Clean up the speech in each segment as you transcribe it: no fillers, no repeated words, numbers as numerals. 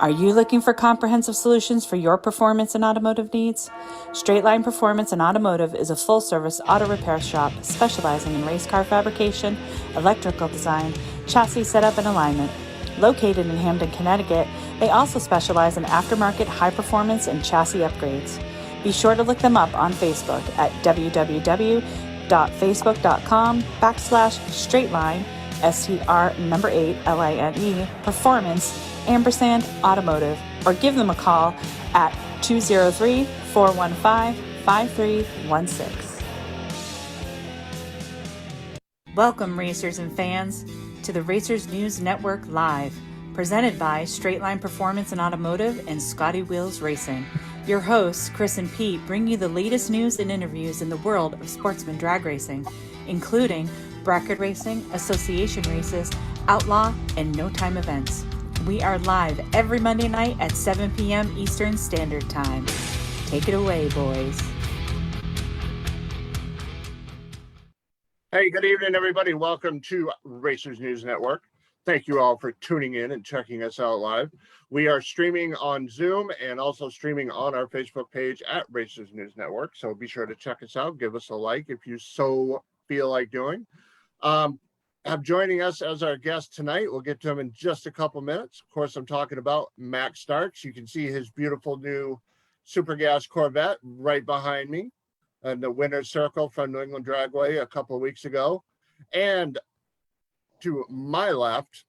Are you looking for comprehensive solutions for your performance and automotive needs? Straightline Performance and Automotive is a full-service auto repair shop specializing in race car fabrication, electrical design, chassis setup and alignment. Located in Hamden, Connecticut, they also specialize in aftermarket high performance and chassis upgrades. Be sure to look them up on Facebook at www.facebook.com/straightline STR8LINE Performance &Automotive, or give them a call at 203-415-5316. Welcome, racers and fans, to the Racers News Network Live, presented by Straightline Performance and Automotive and Scotty Wheels Racing. Your hosts, Chris and Pete, bring you the latest news and interviews in the world of sportsman drag racing, including bracket racing, association races, outlaw, and no-time events. We are live every Monday night at 7 p.m. Eastern Standard Time. Take it away, boys. Hey, good evening, everybody. Welcome to Racers News Network. Thank you all for tuning in and checking us out live. We are streaming on Zoom and also streaming on our Facebook page at Racers News Network. So be sure to check us out. Give us a like if you so feel like doing. Joining us as our guest tonight, we'll get to him in just a couple minutes. Of course, I'm talking about Max Starks. You can see his beautiful new super gas Corvette right behind me in the winner's circle from New England Dragway a couple of weeks ago. And to my left,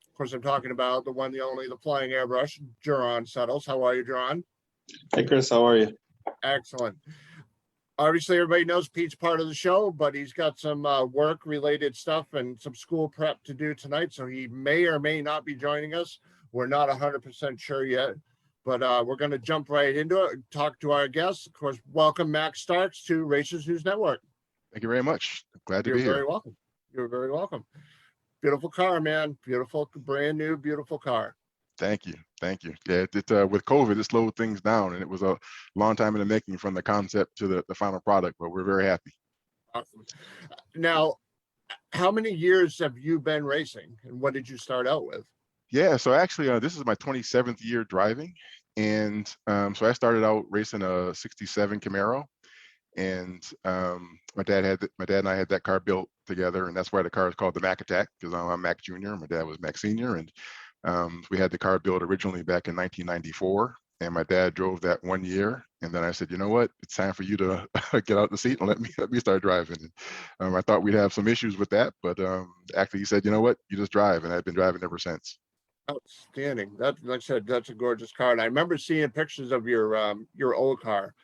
of course, I'm talking about the one, the only, the flying airbrush, Jerron Settles. How are you, Jerron? Hey, Chris, how are you? Excellent. Obviously, everybody knows Pete's part of the show, but he's got some work-related stuff and some school prep to do tonight, so he may or may not be joining us. We're not 100% sure yet, but we're going to jump right into it and talk to our guests. Of course, welcome Max Starks to Racers News Network. Thank you very much. Glad to be here. You're very welcome. You're very welcome. Beautiful car, man. Beautiful, brand new, beautiful car. Thank you. Thank you. Yeah, with COVID, it slowed things down, and it was a long time in the making from the concept to the final product, but we're very happy. Awesome. Now, how many years have you been racing, and what did you start out with? Yeah, so actually, this is my 27th year driving, and so I started out racing a '67 Camaro, and my dad and I had that car built together, and that's why the car is called the Mac Attack, because I'm Mac Jr. My dad was Mac Sr., and we had the car built originally back in 1994, and my dad drove that 1 year, and then I said, you know what, it's time for you to get out the seat and let me start driving. And I thought we'd have some issues with that, but actually he said, you know what, you just drive, and I've been driving ever since. Outstanding. That, like I said, that's a gorgeous car, and I remember seeing pictures of your old car.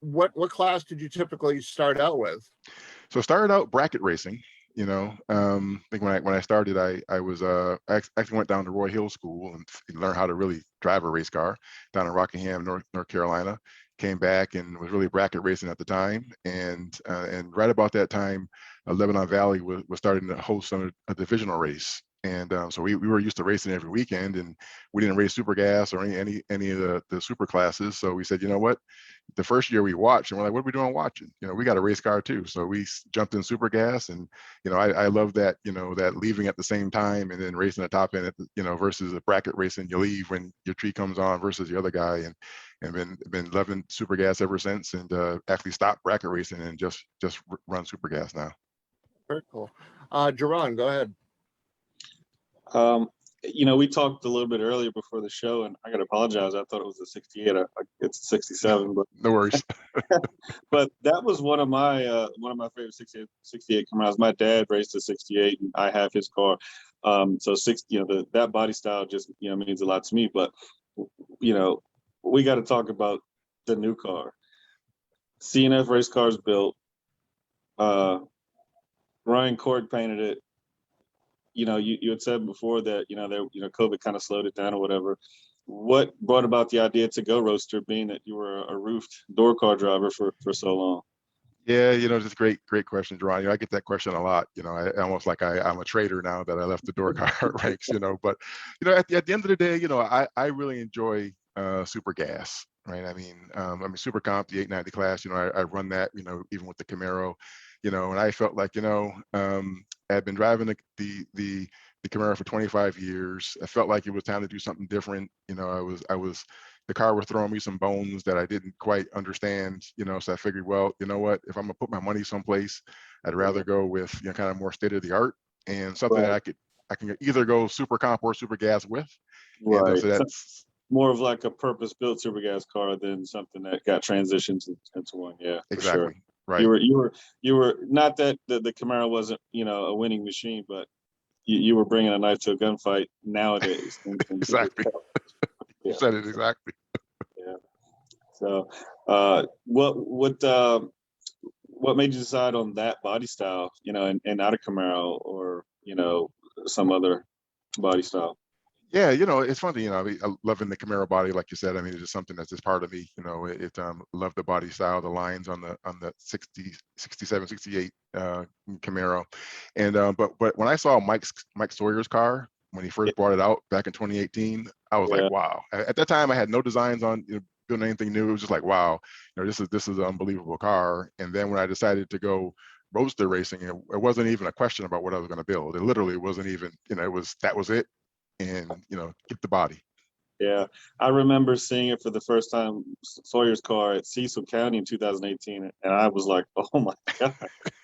What class did you typically start out with? So I started out bracket racing. You know, I think when I started, I actually went down to Roy Hill School and learned how to really drive a race car down in Rockingham, North Carolina. Came back and was really bracket racing at the time, and right about that time, Lebanon Valley was starting to host a divisional race. And so we were used to racing every weekend, and we didn't race super gas or any of the super classes. So we said, you know what, the first year we watched, and we're like, what are we doing watching? You know, we got a race car too. So we jumped in super gas, and you know, I love that, you know, that leaving at the same time and then racing the top end, you know, versus a bracket racing, you leave when your tree comes on versus the other guy, and been loving super gas ever since, and actually stopped bracket racing and just run super gas now. Very cool. Jerron, go ahead. You know, we talked a little bit earlier before the show, and I got to apologize. I thought it was a 68. It's a 67, but no worries. But that was one of my favorite 68 Camaros. My dad raced a 68, and I have his car. So that body style just, you know, means a lot to me. But you know, we got to talk about the new car. CNF race cars built. Ryan Cork painted it. You know, you had said before that, COVID kind of slowed it down or whatever. What brought about the idea to go Roadster, being that you were a roofed door car driver for so long? Yeah, you know, just great question, Jerron. You know, I get that question a lot. You know, I almost like I'm a traitor now that I left the door car ranks. You know, but you know, at the end of the day, you know, I really enjoy super gas, right? I mean, super comp, the 890 class. You know, I run that. You know, even with the Camaro. You know, and I felt like, you know, had been driving the Camaro for 25 years. I felt like it was time to do something different. You know, the car was throwing me some bones that I didn't quite understand, you know, so I figured, well, you know what, if I'm gonna put my money someplace, I'd rather go with, you know, kind of more state of the art and something that Right. I can either go super comp or super gas with. And Right. so So that's more of like a purpose-built super gas car than something that got transitioned into one. Yeah, for sure. exactly right. You were not that the Camaro wasn't, you know, a winning machine, but you were bringing a knife to a gunfight nowadays. And people Exactly. tell. You Yeah, said it exactly. yeah. So, what made you decide on that body style, you know, and not a Camaro or, you know, some other body style? Yeah, you know, it's funny, you know, loving the Camaro body, like you said. I mean, it's just something that's just part of me. You know, love the body style, the lines on the 60, 67, 68 Camaro, and but when I saw Mike Sawyer's car when he Yeah, first brought it out back in 2018, I was like, yeah, wow. At that time, I had no designs on, you know, doing anything new. It was just like, wow, you know, this is an unbelievable car. And then when I decided to go roadster racing, it wasn't even a question about what I was going to build. It literally wasn't even, you know, that was it. And, you know, get the body. yeah. I remember seeing it for the first time, Sawyer's car at Cecil County in 2018, and I was like, "Oh my God,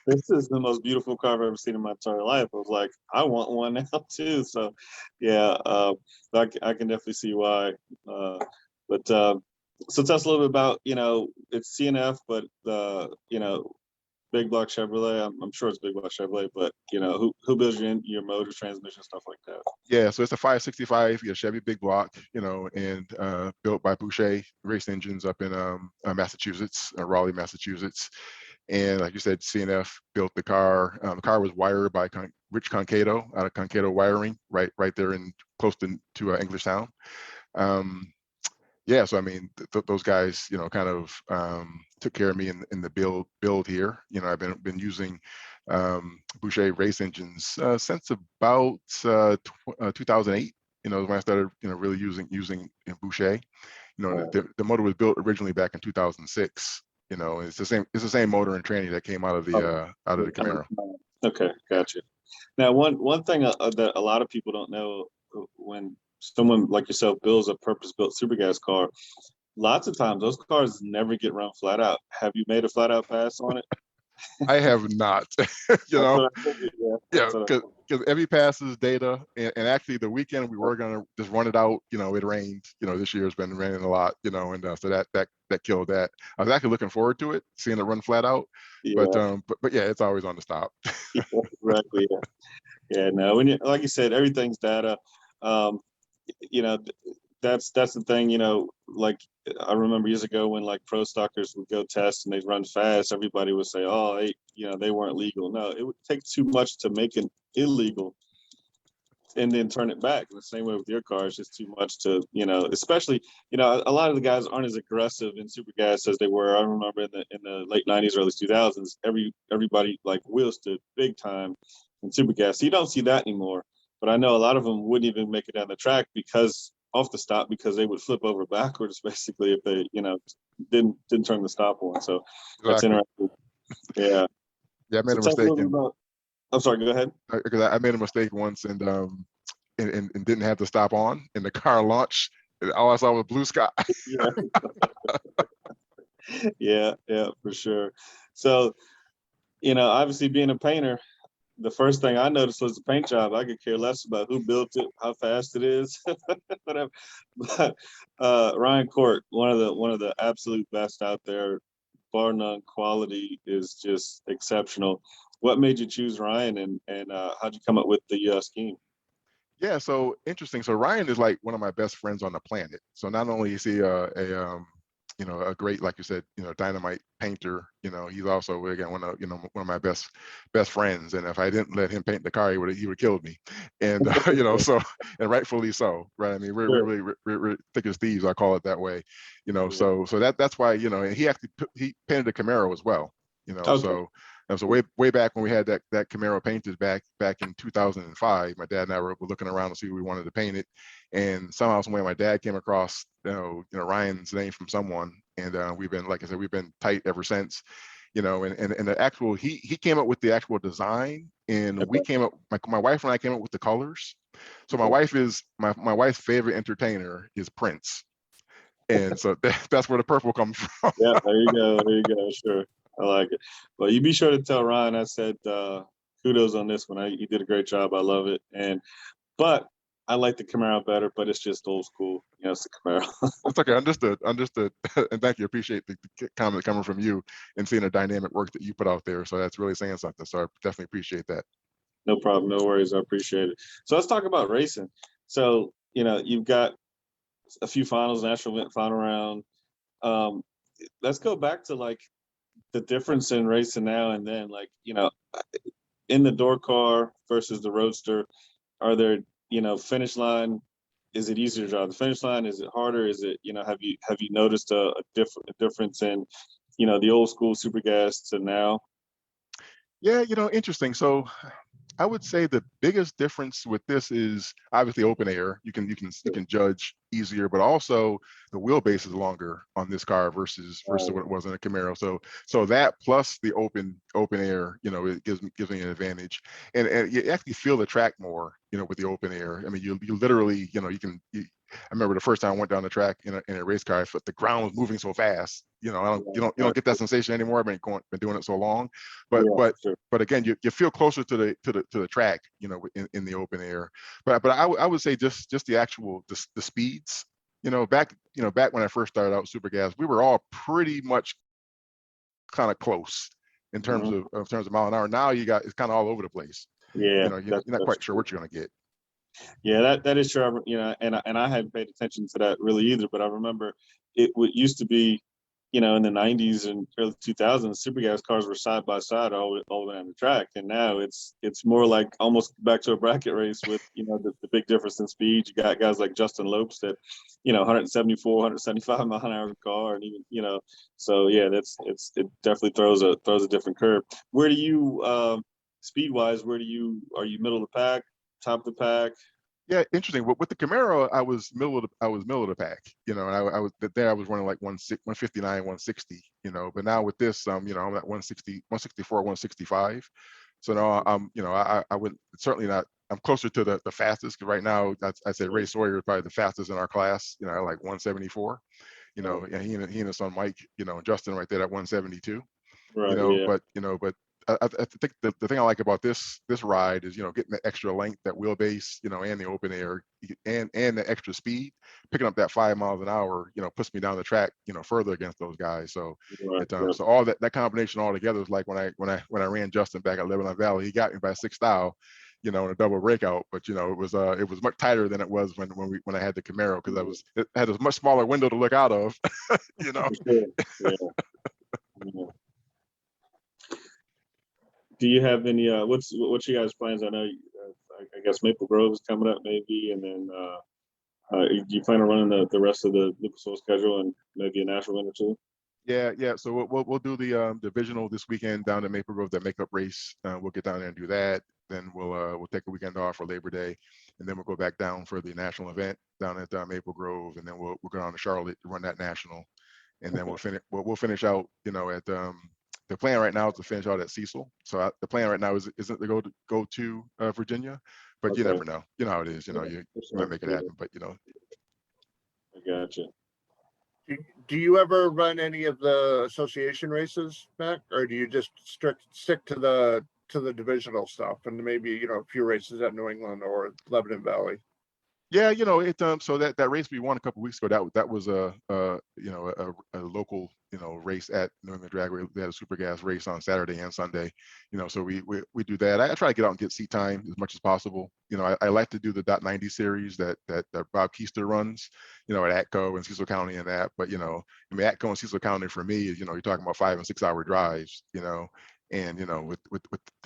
this is the most beautiful car I've ever seen in my entire life." I was like, "I want one now too." So, yeah, I can definitely see why. Uh, but so tell us a little bit about, you know, it's CNF, but you know, Big Block Chevrolet. I'm sure it's Big Block Chevrolet, but you know, who builds your motor, transmission, stuff like that? Yeah, so it's a 565, yeah, Chevy big block, you know, and built by Boucher Race Engines up in Massachusetts, Raleigh, Massachusetts. And like you said, CNF built the car. The car was wired by Rich Concato out of Concato Wiring, right there in close to Englishtown. Um, yeah, so I mean, those guys, you know, kind of took care of me in the build here. You know, I've been using Boucher race engines since about 2008. You know, when I started, you know, really using Boucher. You know, Uh, the motor was built originally back in 2006. You know, it's the same motor and tranny that came out of the Camaro. okay, gotcha. Now, one thing that a lot of people don't know, when someone like yourself builds a purpose-built super gas car, lots of times those cars never get run flat out. Have you made a flat out pass on it? I have not, you That's know. what I figured. Yeah, Yeah, that's what I because every pass is data, and actually the weekend we were gonna just run it out. You know, it rained. You know, this year's been raining a lot. You know, and so that killed that. I was actually looking forward to it, seeing it run flat out. yeah, But yeah, it's always on the stop. yeah, exactly. Yeah, yeah. No, when you, like you said, everything's data. Um, you know, that's the thing. You know, like I remember years ago when like pro stockers would go test and they'd run fast, everybody would say, "Oh, you know, they weren't legal." No, it would take too much to make it illegal and then turn it back. The same way with your car, it's just too much to, you know, especially, you know, a lot of the guys aren't as aggressive in super gas as they were. I remember in the late 90s, early 2000s, everybody like wheel stood big time in super gas. So you don't see that anymore. But I know a lot of them wouldn't even make it down the track because off the stop, because they would flip over backwards basically if they, you know, didn't turn the stop on. So that's Exactly. interesting. Yeah. Yeah, I So made a tell us a mistake little bit about. I'm sorry. Go ahead. because I made a mistake once and didn't have the stop on, and the car launched. And all I saw was blue sky. Yeah. Yeah. Yeah. For sure. So, you know, obviously being a painter, the first thing I noticed was the paint job. I could care less about who built it, how fast it is, whatever. But Ryan Court, one of the absolute best out there, bar none. Quality is just exceptional. What made you choose Ryan, and how'd you come up with the scheme? Yeah, so interesting. So Ryan is like one of my best friends on the planet. So not only is he you know, a great, like you said, you know, dynamite painter, you know, he's also again one of my best friends. And if I didn't let him paint the car, he would have killed me. And you know, so and rightfully so, right? I mean, we're Sure. really we're thick as thieves. I call it that way, you know. Yeah. So that's why, you know, and he painted a Camaro as well, you know. Okay. So way back when we had that Camaro painted back in 2005, my dad and I were looking around to see who we wanted to paint it, and somehow, some way, my dad came across Ryan's name from someone, and we've been, like I said, we've been tight ever since. and the actual, he came up with the actual design, and we came up, my wife and I came up with the colors. So my wife's favorite entertainer is Prince. And so that's where the purple comes from. Yeah, there you go. There you go. Sure. I like it. Well, you be sure to tell Ryan I said kudos on this one. You did a great job. I love it. But I like the Camaro better, but it's just old school. It's the Camaro. It's okay. Understood. And thank you. Appreciate the comment coming from you and seeing the dynamic work that you put out there. So that's really saying something. So I definitely appreciate that. No problem. No worries. I appreciate it. So let's talk about racing. So, you've got a few finals, national event final round. Let's go back to like the difference in racing now and then, like, in the door car versus the Roadster. Are there, finish line? Is it easier to drive the finish line? Is it harder? Is it, have you noticed a difference in, the old school super gas to now? Yeah, interesting. So I would say the biggest difference with this is obviously open air. You can judge easier, but also the wheelbase is longer on this car versus what it was in a Camaro. So that plus the open air, it gives me an advantage, and you actually feel the track more, with the open air. I mean, you literally, I remember the first time I went down the track in a race car, I felt the ground was moving so fast. You don't get that sensation anymore. I've been doing it so long, but again, you feel closer to the track, in the open air. But I would say just the actual the speeds. Back when I first started out super gas, we were all pretty much kind of close in terms of mile an hour. Now it's kind of all over the place. Yeah, you're not quite sure what you're going to get. Yeah, that is true. And I hadn't paid attention to that really either. But I remember it used to be, in the 90s and early 2000s, super gas cars were side by side all the way on the track, and now it's more like almost back to a bracket race with the big difference in speed. You got guys like Justin Lopes that 174, 175 mile an hour car, and even so yeah, it definitely throws a different curve. Where do you speed wise? Are you middle of the pack? Top of the pack? Yeah, interesting. With the Camaro, I was middle of the pack, and I was running like 159, 160, but now with this, I'm at 160, 164, 165. So now I would certainly not, I'm closer to the fastest, because right now I said Ray Sawyer is probably the fastest in our class, like 174, and he and his son Mike, Justin right there at 172, right, yeah. But I think the thing I like about this ride is, getting the extra length, that wheelbase, and the open air, and the extra speed, picking up that 5 miles an hour, puts me down the track, further against those guys. So, so all that combination all together is like when I ran Justin back at Lebanon Valley, he got me by 6 thou, in a double breakout, but it was much tighter than it was when I had the Camaro, because it had a much smaller window to look out of, Sure. Yeah. Do you have any what's your guys' plans? I know I guess Maple Grove is coming up maybe, and then do you plan on running the rest of the Lucas Oil schedule and maybe a national event or two? Yeah. So we'll do the divisional this weekend down to Maple Grove, that makeup race. We'll get down there and do that. Then we'll take a weekend off for Labor Day, and then we'll go back down for the national event down at Maple Grove, and then we'll go down to Charlotte to run that national, and then we'll finish out at the plan right now is to finish out at Cecil. So the plan right now isn't to go to Virginia, but you never know. You know how it is. You might make it happen, but I gotcha. Do you ever run any of the association races back, or do you just stick to the divisional stuff and maybe a few races at New England or Lebanon Valley? Yeah, so that race we won a couple weeks ago, that was a local race at New England Drag. We had a super gas race on Saturday and Sunday, so we do that. I try to get out and get seat time as much as possible. I like to do the .90 series that Bob Keister runs, at Atco and Cecil County and that. But Atco and Cecil County for me is you're talking about 5 and 6 hour drives, and with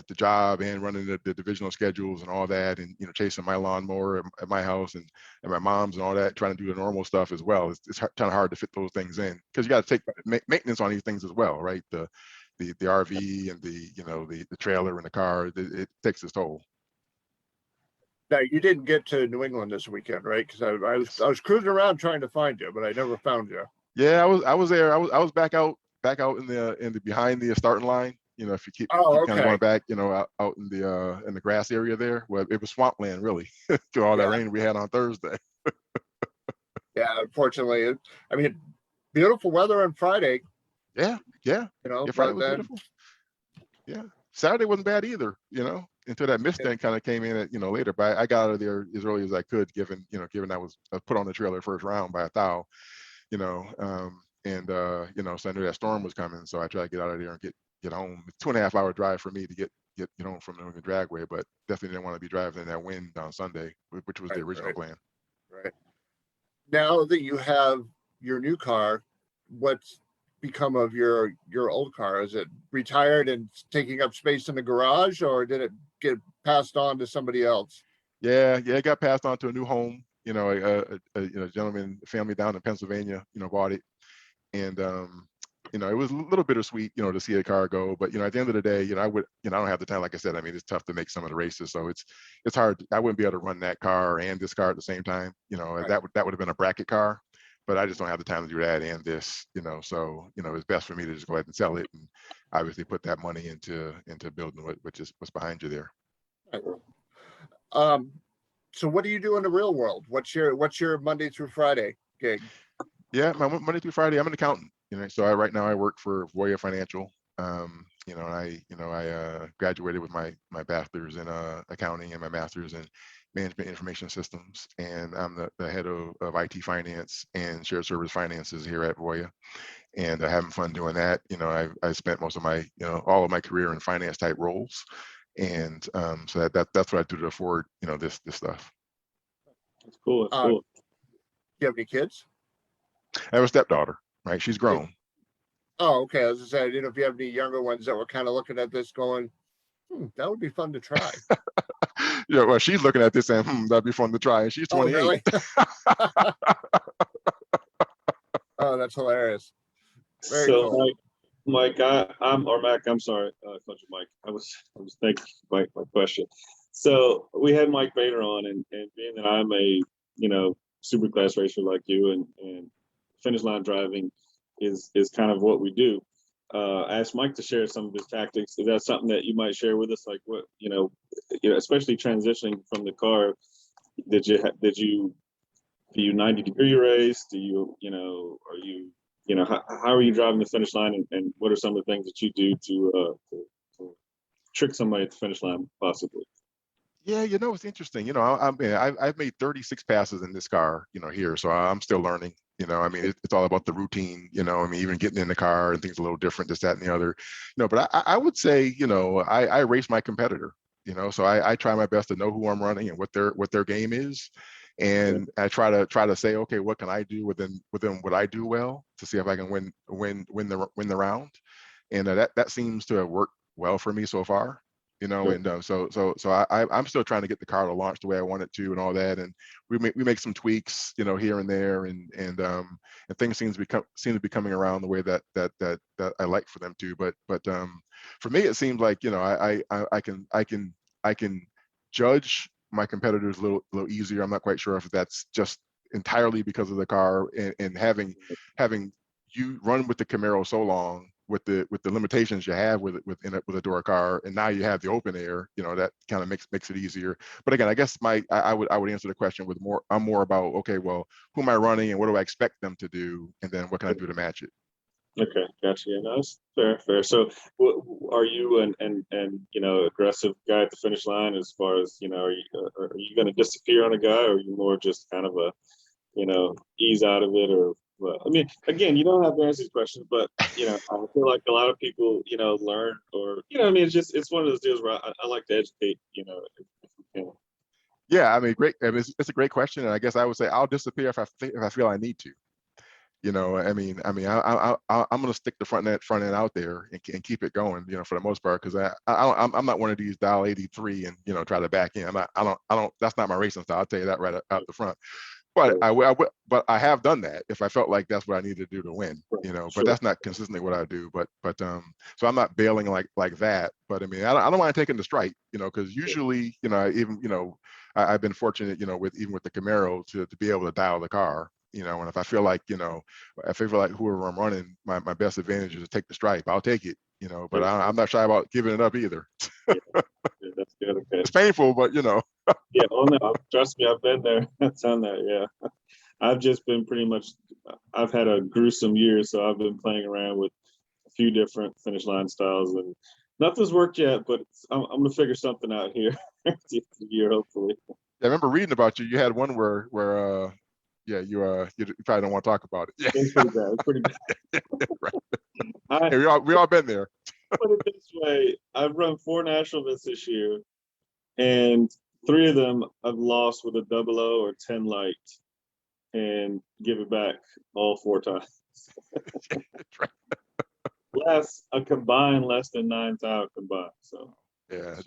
the job and running the divisional schedules and all that, and chasing my lawnmower at my house and my mom's and all that, trying to do the normal stuff as well, it's kind of hard to fit those things in, because you got to take maintenance on these things as well, right? The RV and the trailer and the car, it takes its toll. Now, you didn't get to New England this weekend, right? Because I was cruising around trying to find you, but I never found you. Yeah, I was there. I was back out back out in the behind the starting line. If you keep Oh, kind of going okay. back, out in the grass area there, well, it was swampland really through all that Yeah. rain we had on Thursday. Yeah, unfortunately, I mean, beautiful weather on Friday, Yeah, yeah, yeah. Friday but was then, beautiful. Yeah, Saturday wasn't bad either. Until that mist yeah, then kind of came in at later. But I got out of there as early as I could, given I was put on the trailer first round by a thou. And so I knew that storm was coming, so I tried to get out of there and get home. It's 2.5 hour drive for me to get home from New England Dragway, but definitely didn't want to be driving in that wind on Sunday, which was the right, original right, plan. right. Now that you have your new car, what's become of your old car? Is it retired and taking up space in the garage, or did it get passed on to somebody else? Yeah, it got passed on to a new home. A gentleman, family down in Pennsylvania, bought it, and it was a little bittersweet, to see a car go. But at the end of the day, I don't have the time. Like I said, I mean, it's tough to make some of the races, so it's hard. I wouldn't be able to run that car and this car at the same time. Right. That would have been a bracket car, but I just don't have the time to do that and this. So it's best for me to just go ahead and sell it, and obviously put that money into building what's behind you there. Right. So what do you do in the real world? What's your Monday through Friday gig? Yeah, my Monday through Friday, I'm an accountant. So right now I work for Voya Financial. And I graduated with my bachelor's in accounting and my master's in management information systems, and I'm the head of IT finance and shared service finances here at Voya, and having fun doing that. I spent most of my all of my career in finance type roles, and so that's what I do to afford this stuff. That's cool. That's Do cool. you have any kids? I have a stepdaughter, right? She's grown. Oh, okay. I was just saying, I didn't know if you have any younger ones that were kind of looking at this going, that would be fun to try. Yeah, well, she's looking at this saying, that'd be fun to try. And she's 28. Oh, really? Oh, that's hilarious. Very So cool. Mike, or Mac, I'm sorry, Coach Mike. I was thinking my question. So we had Mike Bader on, and being that I'm a super class racer like you, and finish line driving is kind of what we do. I asked Mike to share some of his tactics. Is that something that you might share with us? Like what especially transitioning from the car. Did you do you 90-degree race? Do you are you how are you driving the finish line, and what are some of the things that you do to trick somebody at the finish line possibly? Yeah, it's interesting. I've made 36 passes in this car, here, so I'm still learning. I mean, it's all about the routine. I mean, even getting in the car and things a little different, this, that, and the other. But I would say, I race my competitor. So I try my best to know who I'm running and what their game is, and I try to say, okay, what can I do within what I do well to see if I can win the round, and that seems to have worked well for me so far. And so I'm still trying to get the car to launch the way I want it to, and all that. And we make some tweaks, here and there, and things seem to be coming around the way that I like for them to. But for me, it seems like I can judge my competitors a little easier. I'm not quite sure if that's just entirely because of the car, and having you run with the Camaro so long, with the limitations you have with a door car, and now you have the open air, that kind of makes it easier. But again, I guess I would answer the question with I'm more about, okay, well, who am I running and what do I expect them to do, and then what can I do to match it? Okay, gotcha. Yeah, no, that's fair. So, are you an aggressive guy at the finish line? As far as are you going to disappear on a guy, or are you more just kind of a ease out of it? Or well, I mean, again, you don't have to answer these questions, but I feel like a lot of people learn, or I mean, it's one of those deals where I like to educate. If you can. Yeah, I mean, great. I mean, it's a great question, and I guess I would say I'll disappear if I feel I need to. I mean, I'm going to stick the front end out there and keep it going, for the most part, because I'm not one of these dial 83 and try to back in. I don't. That's not my racing style. I'll tell you that right out the front. But but I have done that if I felt like that's what I needed to do to win, But that's not consistently what I do. But so I'm not bailing like that. But I mean, I don't mind taking the strike, because usually, even I've been fortunate, with the Camaro to be able to dial the car. You know, and if I feel like, you know, if I feel like whoever I'm running, my best advantage is to take the stripe, I'll take it, you know, but I'm not shy about giving it up either. Yeah, that's good. Okay. It's painful, but you know. Yeah, oh no, trust me, I've been there. That's on there. Yeah, I've just been pretty much. I've had a gruesome year, so I've been playing around with a few different finish line styles, and nothing's worked yet. But I'm gonna figure something out here this year, hopefully. I remember reading about you. You had one where yeah, you probably don't want to talk about it. Yeah, It's pretty bad. It's pretty bad. right. Hey, we all been there. Put it this way: I've run 4 national events this year, and 3 of them I've lost with a 00 or 10 light, and give it back all 4 times. A combined less than 9 tire combined. So yeah,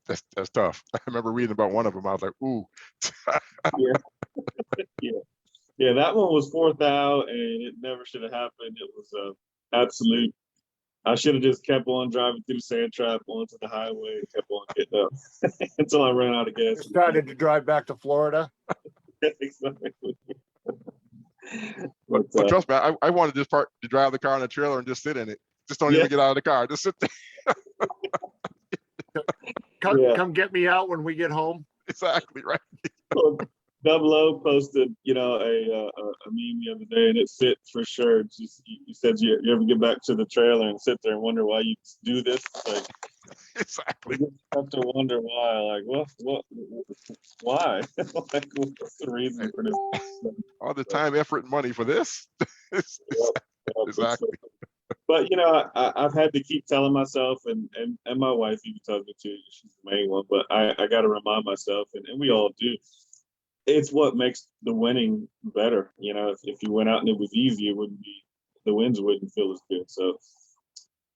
that's tough. I remember reading about one of them. I was like, ooh. yeah. That one was 4th out, and it never should have happened. It was absolute. I should have just kept on driving through the sand trap onto the highway and kept on getting up until I ran out of gas. Decided to drive back to Florida. Exactly. But trust me, I wanted this part to drive the car in a trailer and just sit in it. Just don't even get out of the car. Just sit there. Come get me out when we get home. Exactly right. 00 posted, you know, a meme the other day, and it fits for sure. You said you ever get back to the trailer and sit there and wonder why you do this? Like, exactly. You have to wonder why. Like, why? Like, what's the reason for this? All the time, effort, and money for this. Exactly. But you know, I've had to keep telling myself, and my wife even tells me too. She's the main one, but I got to remind myself, and we all do. It's what makes the winning better. You know, if you went out and it was easy, the wins wouldn't feel as good. So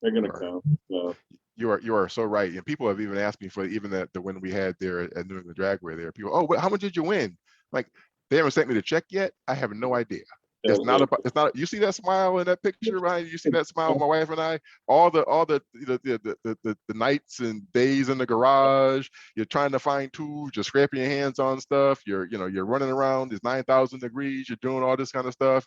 they're gonna come. So. You are so right. And people have even asked me for even the win we had there at New England Dragway there. People, oh, how much did you win? Like, they haven't sent me the check yet. I have no idea. It's not. You see that smile in that picture, right? You see that smile, my wife and I. All the nights and days in the garage. You're trying to find tools. You're scraping your hands on stuff. You're running around. It's 9,000 degrees. You're doing all this kind of stuff.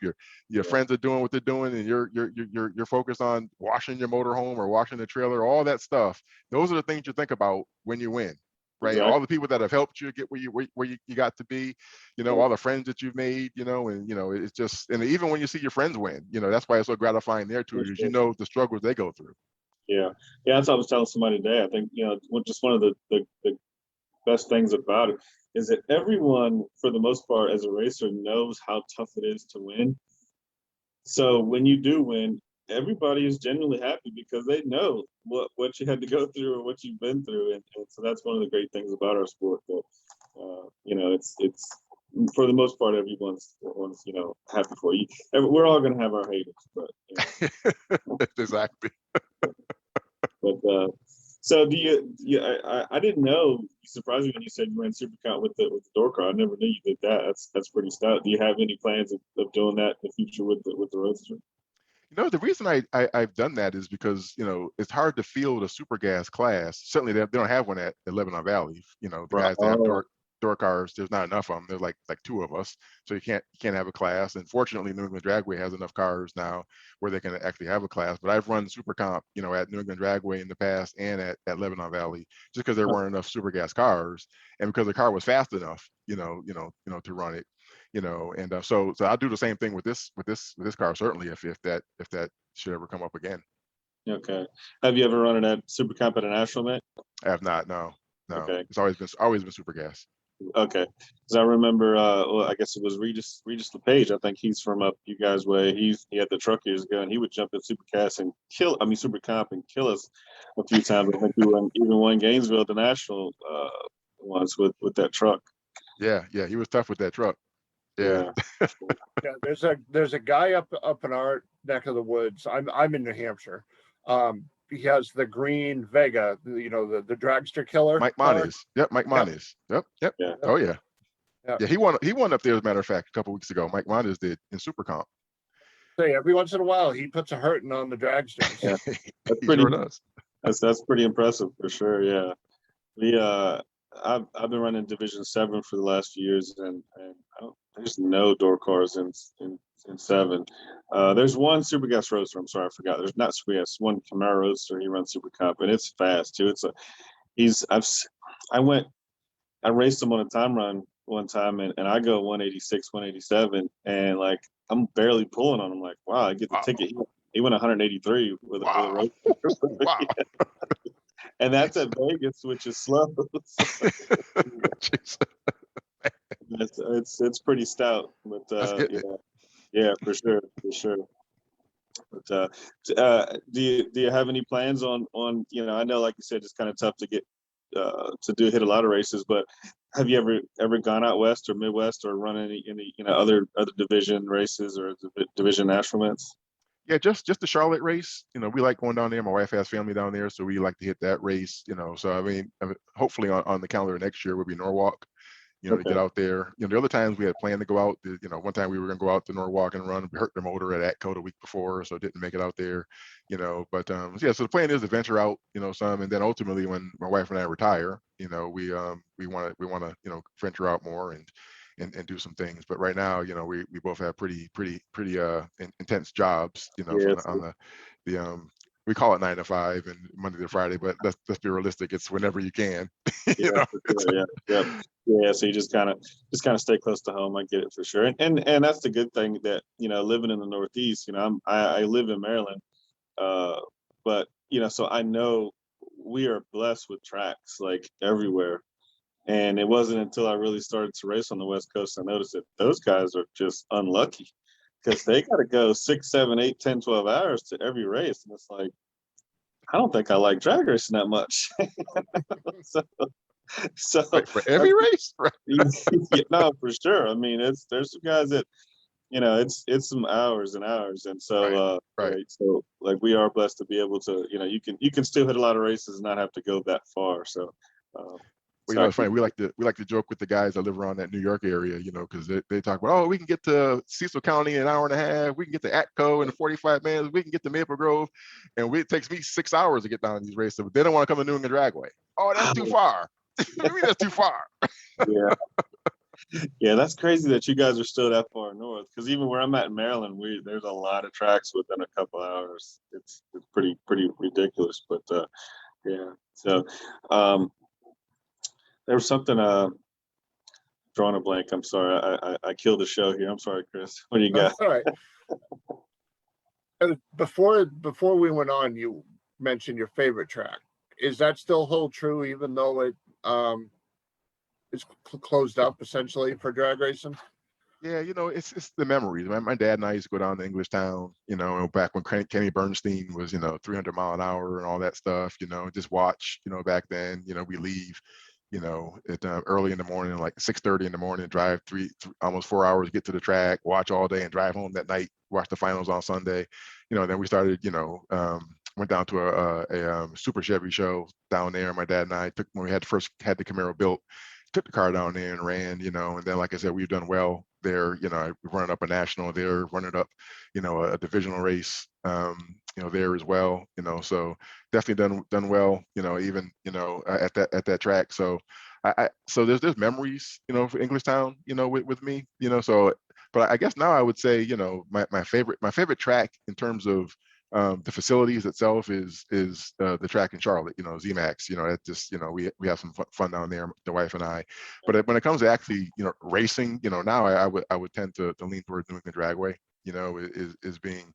Your friends are doing what they're doing, and you're focused on washing your motorhome or washing the trailer. All that stuff. Those are the things you think about when you win. Right. Exactly. All the people that have helped you get where you got to be, all the friends that you've made, and, it's just, and even when you see your friends win, that's why it's so gratifying there too, because the struggles they go through. Yeah. That's what I was telling somebody today. I think, just one of the best things about it is that everyone, for the most part, as a racer, knows how tough it is to win. So when you do win, everybody is genuinely happy because they know what you had to go through or what you've been through, and so that's one of the great things about our sport. That it's for the most part everyone's happy for you. We're all going to have our haters, but exactly. But so do you? I didn't know. You surprised me when you said you ran Super Count with the door car. I never knew you did that. That's pretty stout. Do you have any plans of doing that in the future with the Roadster? The reason I've done that is because, it's hard to field a super gas class. Certainly they don't have one at Lebanon Valley. The guys that have door cars, there's not enough of them. There's like 2 of us. So you can't have a class. And fortunately, New England Dragway has enough cars now where they can actually have a class. But I've run Super Comp, at New England Dragway in the past and at Lebanon Valley, just because there weren't enough super gas cars and because the car was fast enough, to run it. And so I'll do the same thing with this car, certainly if that should ever come up again. Okay. Have you ever run it at Super Comp at a national event? I have not. No. Okay. It's always been super gas. Okay. Because I remember, I guess it was Regis LePage. I think he's from up you guys' way. He had the truck years ago, and he would jump at Super Comp and kill us a few times. I think we even won Gainesville at the national once with that truck. Yeah. He was tough with that truck. Yeah. There's a guy up in our neck of the woods. I'm in New Hampshire. He has the green Vega, the dragster killer. Mike Moniz. Yep, Mike Moniz. Yep. Yeah. Oh yeah. Yeah, he won up there, as a matter of fact, a couple weeks ago. Mike Moniz did in Super Comp. Say every once in a while he puts a hurting on the dragsters. Yeah. He sure does. That's pretty impressive for sure. Yeah. I've been running Division 7 for the last few years, and there's no door cars in 7. There's one Super Gas Roadster. I'm sorry, I forgot. There's not Super Gas. One Camaro Roadster. He runs Super Cup, and it's fast too. I raced him on a time run one time, and I go 186, 187, and like I'm barely pulling on him. Like, wow, I get the ticket. He went 183 with a roadster. Wow. And that's at Vegas, which is slow. It's pretty stout, but yeah, for sure. But do you have any plans on I know, like you said, it's kind of tough to get hit a lot of races, but have you ever gone out west or Midwest or run any other division races or division national events? Yeah, just the Charlotte race. We like going down there. My wife has family down there, so we like to hit that race. So I mean hopefully on the calendar next year will be Norwalk. To get out there. The other times we had planned to go out. One time we were going to go out to Norwalk and run. We hurt the motor at Atco the week before, so didn't make it out there. But yeah. So the plan is to venture out. Some, and then ultimately when my wife and I retire, we want to venture out more and do some things. But right now, we both have pretty intense jobs. On the we call it 9 to 5 and Monday to Friday, but let's be realistic. It's whenever you can. Yeah. So you just kind of stay close to home. I get it for sure. And that's the good thing that, living in the Northeast, I live in Maryland, but, so I know we are blessed with tracks like everywhere. And it wasn't until I really started to race on the West Coast, I noticed that those guys are just unlucky because they got to go 6, 7, 8, 10, 12 hours to every race. And it's like, I don't think I like drag racing that much. So like for every race, right? No, for sure. I mean, there's some guys that, it's some hours and hours, and so right. So like we are blessed to be able to, you can still hit a lot of races and not have to go that far. So. Well, it's funny. We like to joke with the guys that live around that New York area, because they talk about, oh, we can get to Cecil County in an hour and a half. We can get to Atco in 45 minutes. We can get to Maple Grove, and it takes me 6 hours to get down to these races. But they don't want to come to New England Dragway. Oh, that's too far. What do you mean that's too far? Yeah, that's crazy that you guys are still that far north. Because even where I'm at in Maryland, there's a lot of tracks within a couple hours. It's pretty ridiculous. But yeah, so. There was something drawing a blank. I'm sorry. I killed the show here. I'm sorry, Chris. What do you got? All right. Before we went on, you mentioned your favorite track. Is that still hold true, even though it is closed up essentially for drag racing? Yeah, it's the memories. My dad and I used to go down to Englishtown, back when Kenny Bernstein was, 300 mile an hour and all that stuff, just watch, back then, we leave. At early in the morning, like 6:30 in the morning, drive almost 4 hours, get to the track, watch all day, and drive home that night. Watch the finals on Sunday. Then we started. Went down to a Super Chevy show down there. My dad and I when we had the Camaro built, took the car down there and ran. And then, like I said, we've done well there. Running up a national there, running up, a divisional race. There as well, so definitely done well, even, at that track. So so there's memories, for Englishtown, with me, so, but I guess now I would say, my favorite track in terms of the facilities itself is the track in Charlotte, ZMAX, that just, we have some fun down there, the wife and I. But when it comes to actually, racing, now I would tend to lean towards New England Dragway, is being,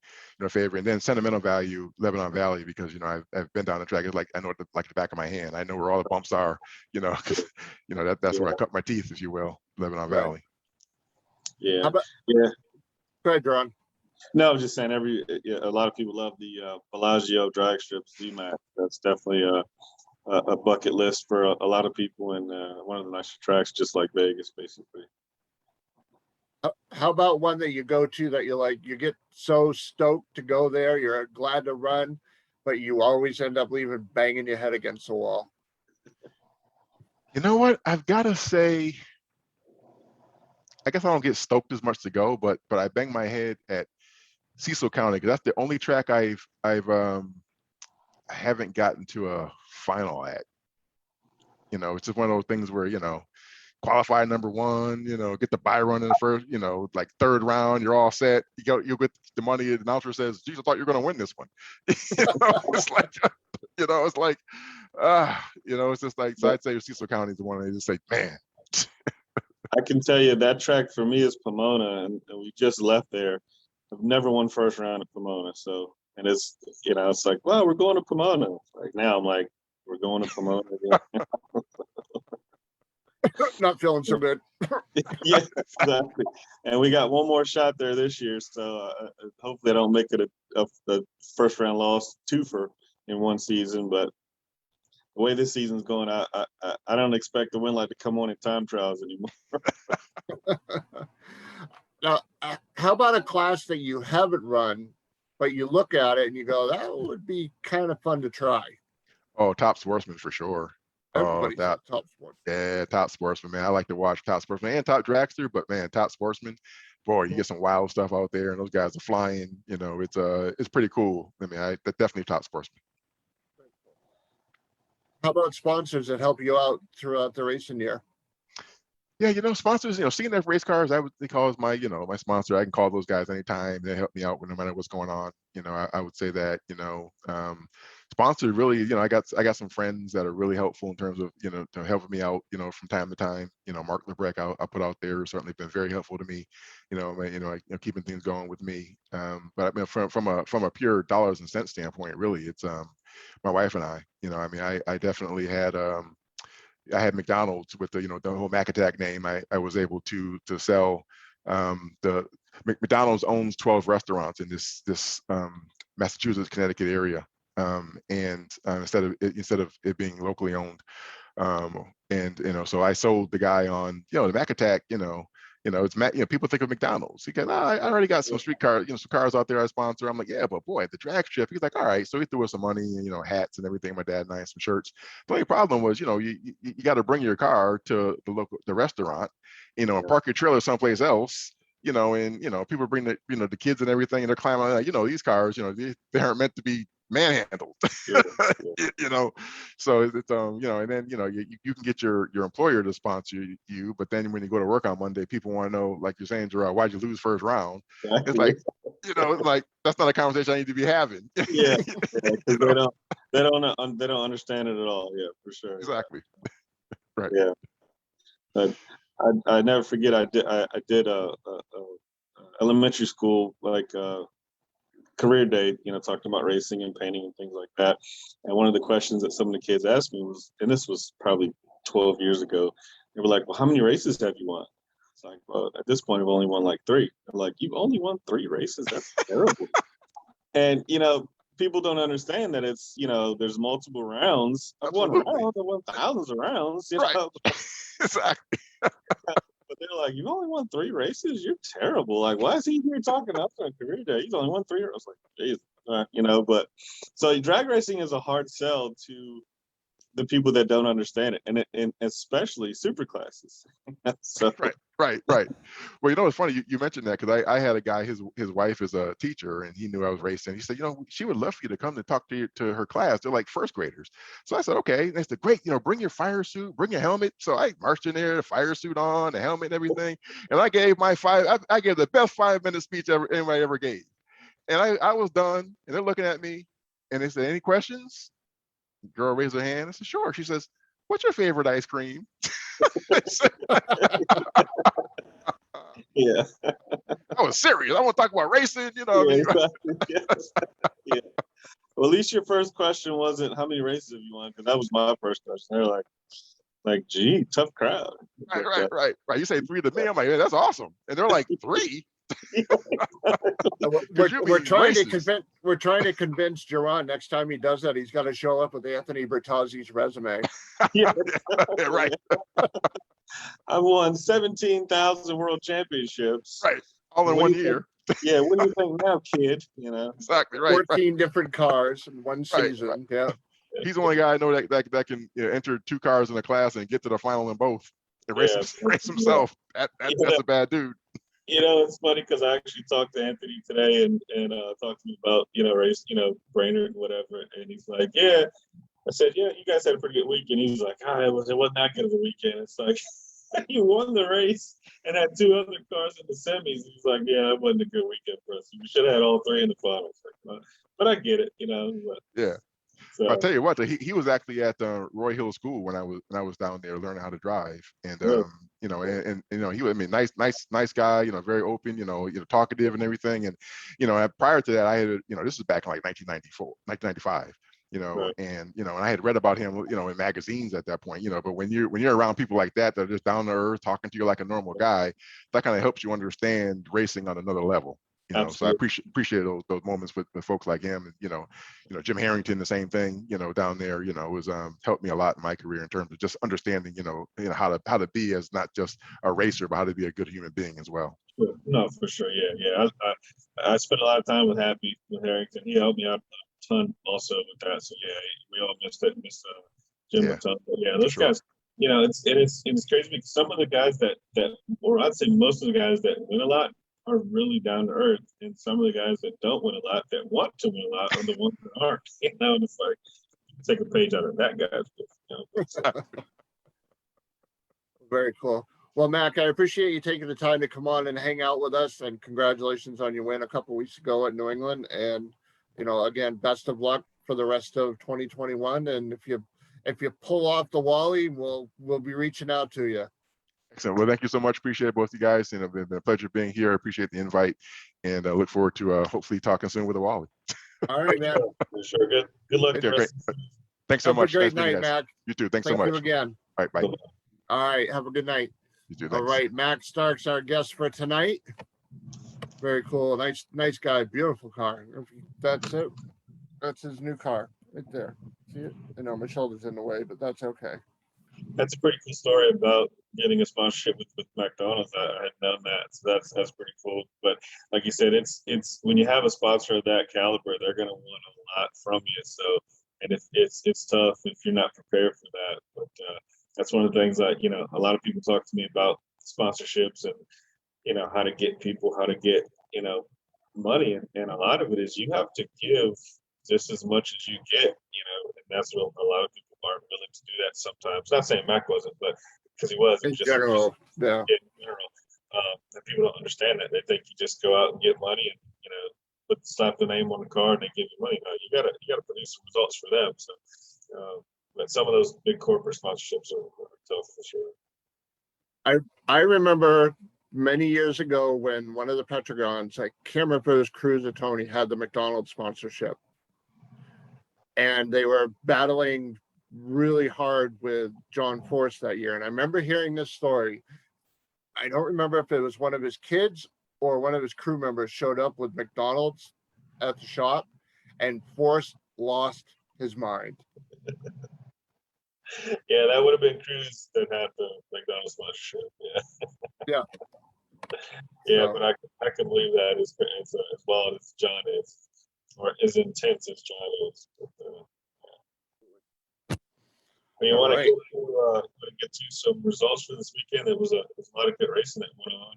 favorite. And then sentimental value, Lebanon Valley, because, I've been down the track. It's like, I know it like the back of my hand. I know where all the bumps are, because, that's where I cut my teeth, if you will, Lebanon Valley. Yeah. Go ahead, Ron. No, I was just saying a lot of people love the Bellagio drag strip ZMAX. That's definitely a bucket list for a lot of people, and one of the nicer tracks, just like Vegas, basically. How about one that you go to that you get so stoked to go there, you're glad to run, but you always end up leaving banging your head against the wall? You know what? I've got to say, I guess I don't get stoked as much to go, but I bang my head at Cecil County, because that's the only track I haven't gotten to a final at. It's just one of those things where, qualify number one, get the bye run in the first, like third round, you're all set. You'll get the money. The announcer says, geez, I thought you were going to win this one. It's like, it's like, it's just like, so I'd say Cecil County is the one they just say, man. I can tell you that track for me is Pomona, and we just left there. I've never won first round at Pomona. So, and it's, it's like, well, we're going to Pomona. Like now I'm like, we're going to Pomona again. Not feeling so good. Yeah, exactly. And we got one more shot there this year. So hopefully I don't make it a first round loss twofer in one season. But the way this season's going, I don't expect the win light to come on in time trials anymore. Now, how about a class that you haven't run, but you look at it and you go, that would be kind of fun to try? Oh, Top Sportsman for sure. Everybody's Top Sportsman. Yeah, Top Sportsman, man. I like to watch Top Sportsman and Top Dragster, but man, Top Sportsman, boy, you get some wild stuff out there, and those guys are flying. It's pretty cool. I mean, definitely Top Sportsman. How about sponsors that help you out throughout the racing year? Yeah, sponsors, CNF Race Cars, they call as my, my sponsor. I can call those guys anytime. They help me out no matter what's going on. I would say that, sponsor really, I got some friends that are really helpful in terms of, to helping me out, from time to time. Mark Lebrecht, I put out there, certainly been very helpful to me, keeping things going with me. But I mean, from a pure dollars and cents standpoint, really, it's my wife and I. I definitely had I had McDonald's with the whole Mac Attack name. I was able to sell the McDonald's owns 12 restaurants in this Massachusetts, Connecticut area. And instead of it being locally owned. So I sold the guy on, the Mac Attack, it's people think of McDonald's. He goes, I already got some street cars, some cars out there I sponsor. I'm like, yeah, but boy, the drag strip. He's like, all right. So he threw us some money, hats and everything. My dad and I, some shirts. The only problem was, you got to bring your car to the restaurant, and park your trailer someplace else. And people bring the kids and everything, and they're climbing. These cars, they aren't meant to be manhandled. Yeah. So it's and then you can get your employer to sponsor you, but then when you go to work on Monday, people want to know, like you're saying, Gerard, why'd you lose first round? It's like, it's like, that's not a conversation I need to be having. Yeah, they don't understand it at all. Yeah, for sure. Exactly. Right. Yeah. I never forget. I did a elementary school career day, talking about racing and painting and things like that. And one of the questions that some of the kids asked me was, and this was probably 12 years ago, they were like, well, how many races have you won? It's like, well, at this point, I've only won like 3. I'm like, you've only won 3 races? That's terrible. And, people don't understand that it's, there's multiple rounds. I've won rounds, I've won thousands of rounds. Right. Exactly. But they're like, you've only won 3 races? You're terrible. Like, why is he here talking after a career day? He's only won 3. I was like, geez, but so drag racing is a hard sell to the people that don't understand it, and especially super classes. So. Right. Well, it's funny you mentioned that, because I had a guy, his wife is a teacher, and he knew I was racing. He said, she would love for you to come to talk to her class. They're like first graders. So I said, okay. And they said, great. Bring your fire suit, bring your helmet. So I marched in there, the fire suit on, the helmet, and everything. And I gave I gave the best 5-minute speech anybody ever gave. And I was done, and they're looking at me, and they said, any questions? The girl raised her hand. I said, sure. She says, what's your favorite ice cream? Yeah. I was serious. I want to talk about racing, Yeah, exactly. Yes. Yeah. Well, at least your first question wasn't how many races have you won, because that was my first question. They're like, gee, tough crowd. Right. You say 3 to me. I'm like, yeah, that's awesome. And they're like, 3? We're trying to convince Jerron next time he does that, he's got to show up with Anthony Bertozzi's resume. Yeah. Right. I won 17,000 world championships. Right. All in 1 year. Yeah. What do you think now, kid? Exactly right. 14 different cars in one season. Right. Yeah. He's the only guy I know that can enter 2 cars in a class and get to the final in both and race himself. Yeah. That's a bad dude. It's funny because I actually talked to Anthony today and talked to me about, race, Brainerd and whatever. And he's like, yeah, I said, yeah, you guys had a pretty good weekend. He's like, it wasn't that good of a weekend. It's like, you won the race and had 2 other cars in the semis. He's like, yeah, it wasn't a good weekend for us. We should have had all 3 in the finals. But I get it, But, Yeah. so, I'll tell you what, he was actually at the Roy Hill School when I was down there learning how to drive, and yeah. he was, I mean, nice guy, very open, talkative and everything, and prior to that, I had, this is back in like 1995, Right. and I had read about him, in magazines at that point, but when you're around people like that are just down to earth, talking to you like a normal guy, that kind of helps you understand racing on another level. So I appreciate those moments with folks like him, and Jim Harrington, the same thing, down there, was helped me a lot in my career in terms of just understanding, how to be as not just a racer, but how to be a good human being as well. Sure. No, for sure, yeah. I spent a lot of time with Harrington. He helped me out a ton also with that. So yeah, we all missed Jim a ton. But yeah, those guys, it's crazy because some of the guys that, or I'd say most of the guys that win a lot are really down to earth, and some of the guys that don't win a lot, that want to win a lot, are the ones that aren't. And it's like, take a page out of that guy. Very cool. Well, Mac, I appreciate you taking the time to come on and hang out with us, and congratulations on your win a couple weeks ago at New England. And again, best of luck for the rest of 2021. And if you pull off the Wally, we'll be reaching out to you. Excellent. Well, thank you so much. Appreciate both you guys, and it's been a pleasure being here. I appreciate the invite, and I look forward to hopefully talking soon with a Wally. All right, man. Sure. Good luck. Okay, great. Thanks so much. Have a great night, Mac. You too. Thanks so much. Thank you again. All right, bye. All right, have a good night. You too. All right, Mac Stark's our guest for tonight. Very cool. Nice guy. Beautiful car. That's it. That's his new car right there. See it? I know my shoulder's in the way, but that's okay. That's a pretty cool story about getting a sponsorship with McDonald's. I had known that, so that's pretty cool. But like you said, it's when you have a sponsor of that caliber, they're going to want a lot from you. So, and it's tough if you're not prepared for that. But that's one of the things that a lot of people talk to me about sponsorships and how to get people, how to get money, and a lot of it is you have to give just as much as you get, and that's what a lot of people aren't willing to do that sometimes. Not saying Mac wasn't, but because he was. In general, yeah. In general, and people don't understand that. They think you just go out and get money and slap the name on the car and they give you money. No, you gotta produce some results for them. So, but some of those big corporate sponsorships are tough for sure. I remember many years ago when one of the Petrogons, I can't remember if it was Cruz or Tony, had the McDonald's sponsorship, and they were battling really hard with John Force that year. And I remember hearing this story. I don't remember if it was one of his kids or one of his crew members showed up with McDonald's at the shop, and Force lost his mind. Yeah, that would have been Cruz that had the McDonald's sponsorship. Yeah. Yeah, so, but I can believe that as well as John is, or as intense as John is. You want to get to some results for this weekend? There was a lot of good racing that went on.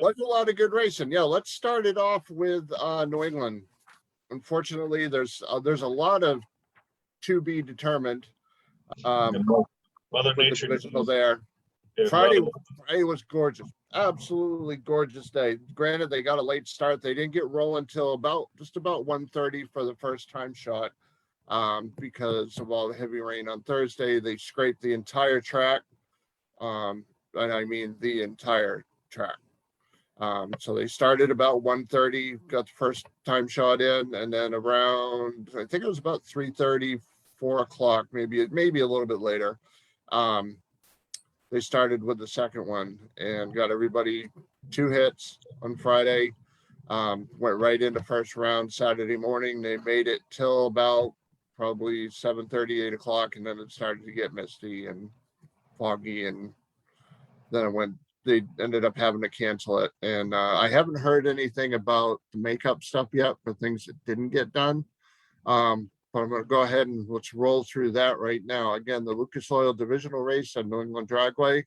Was a lot of good racing. Yeah, let's start it off with New England. Unfortunately, there's a lot of to be determined. Mother Nature Divisional there. Yeah, Friday was gorgeous. Absolutely gorgeous day. Granted, they got a late start. They didn't get rolling until just about 1:30 for the first time shot. Because of all the heavy rain on Thursday. They scraped the entire track. And I mean the entire track. So they started about 1:30, got the first time shot in, and then around, I think it was about 3:30, 4 o'clock, maybe a little bit later. They started with the second one and got everybody 2 hits on Friday. Went right into first round Saturday morning. They made it till about probably 7:30, 8 o'clock, and then it started to get misty and foggy, and then they ended up having to cancel it. And I haven't heard anything about the makeup stuff yet for things that didn't get done. But I'm going to go ahead and let's roll through that right now. Again, the Lucas Oil Divisional race at New England Dragway.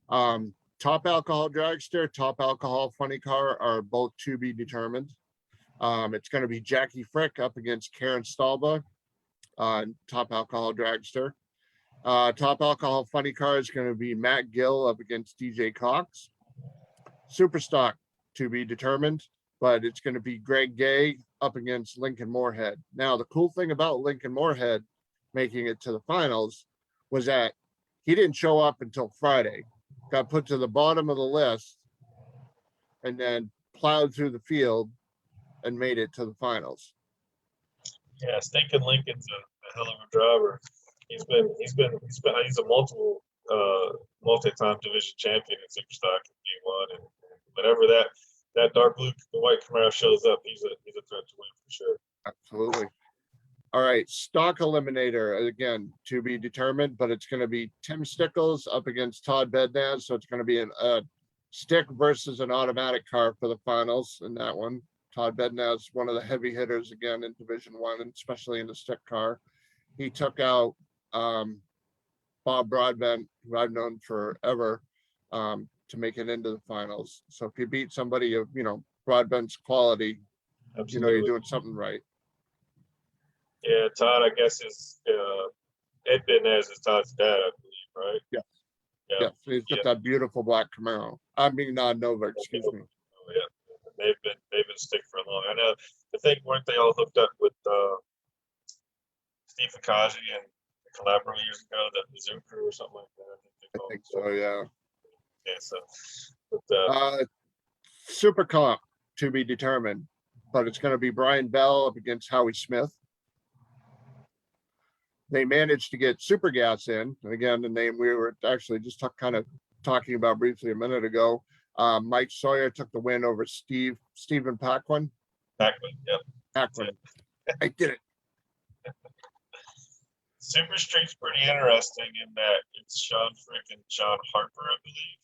Top Alcohol Dragster, Top Alcohol Funny Car are both to be determined. It's going to be Jackie Frick up against Karen Stalba. Top Alcohol Dragster. Top Alcohol Funny Car is going to be Matt Gill up against DJ Cox. Super Stock to be determined, but it's going to be Greg Gay up against Lincoln Moorhead. Now, the cool thing about Lincoln Moorhead making it to the finals was that he didn't show up until Friday, got put to the bottom of the list, and then plowed through the field and made it to the finals. Yeah, Stinking Lincoln's a hell of a driver. He's a multi-time division champion in Superstock in D1, and whenever that dark blue and white Camaro shows up, he's a threat to win for sure. Absolutely. All right, stock eliminator again to be determined, but it's going to be Tim Stickles up against Todd Bednaz, so it's going to be a stick versus an automatic car for the finals in that one. Todd Bednaz, one of the heavy hitters again in Division 1, and especially in the stick car. He took out Bob Broadbent, who I've known forever, to make it into the finals. So if you beat somebody of, Broadbent's quality, Absolutely. you're doing something right. Yeah, Todd, I guess is Ed Bednaz is Todd's dad, I believe, right? Yeah. Yeah. Yeah, so he's got that beautiful black Camaro. I mean, Nova, excuse me. Oh, yeah. They've been stick for a long. I know. I think weren't they all hooked up with Steve Fakaji and Calabro years ago, the Zoom crew or something like that. I think so, yeah. Yeah, so but, Super Comp to be determined, but it's going to be Brian Bell up against Howie Smith. They managed to get Super Gas in, and again, the name we were actually just kind of talking about briefly a minute ago. Mike Sawyer took the win over Stephen Paquin. Paquin, yep. Paquin. I did it. Super Street's pretty interesting in that it's Sean Frick and John Harper, I believe.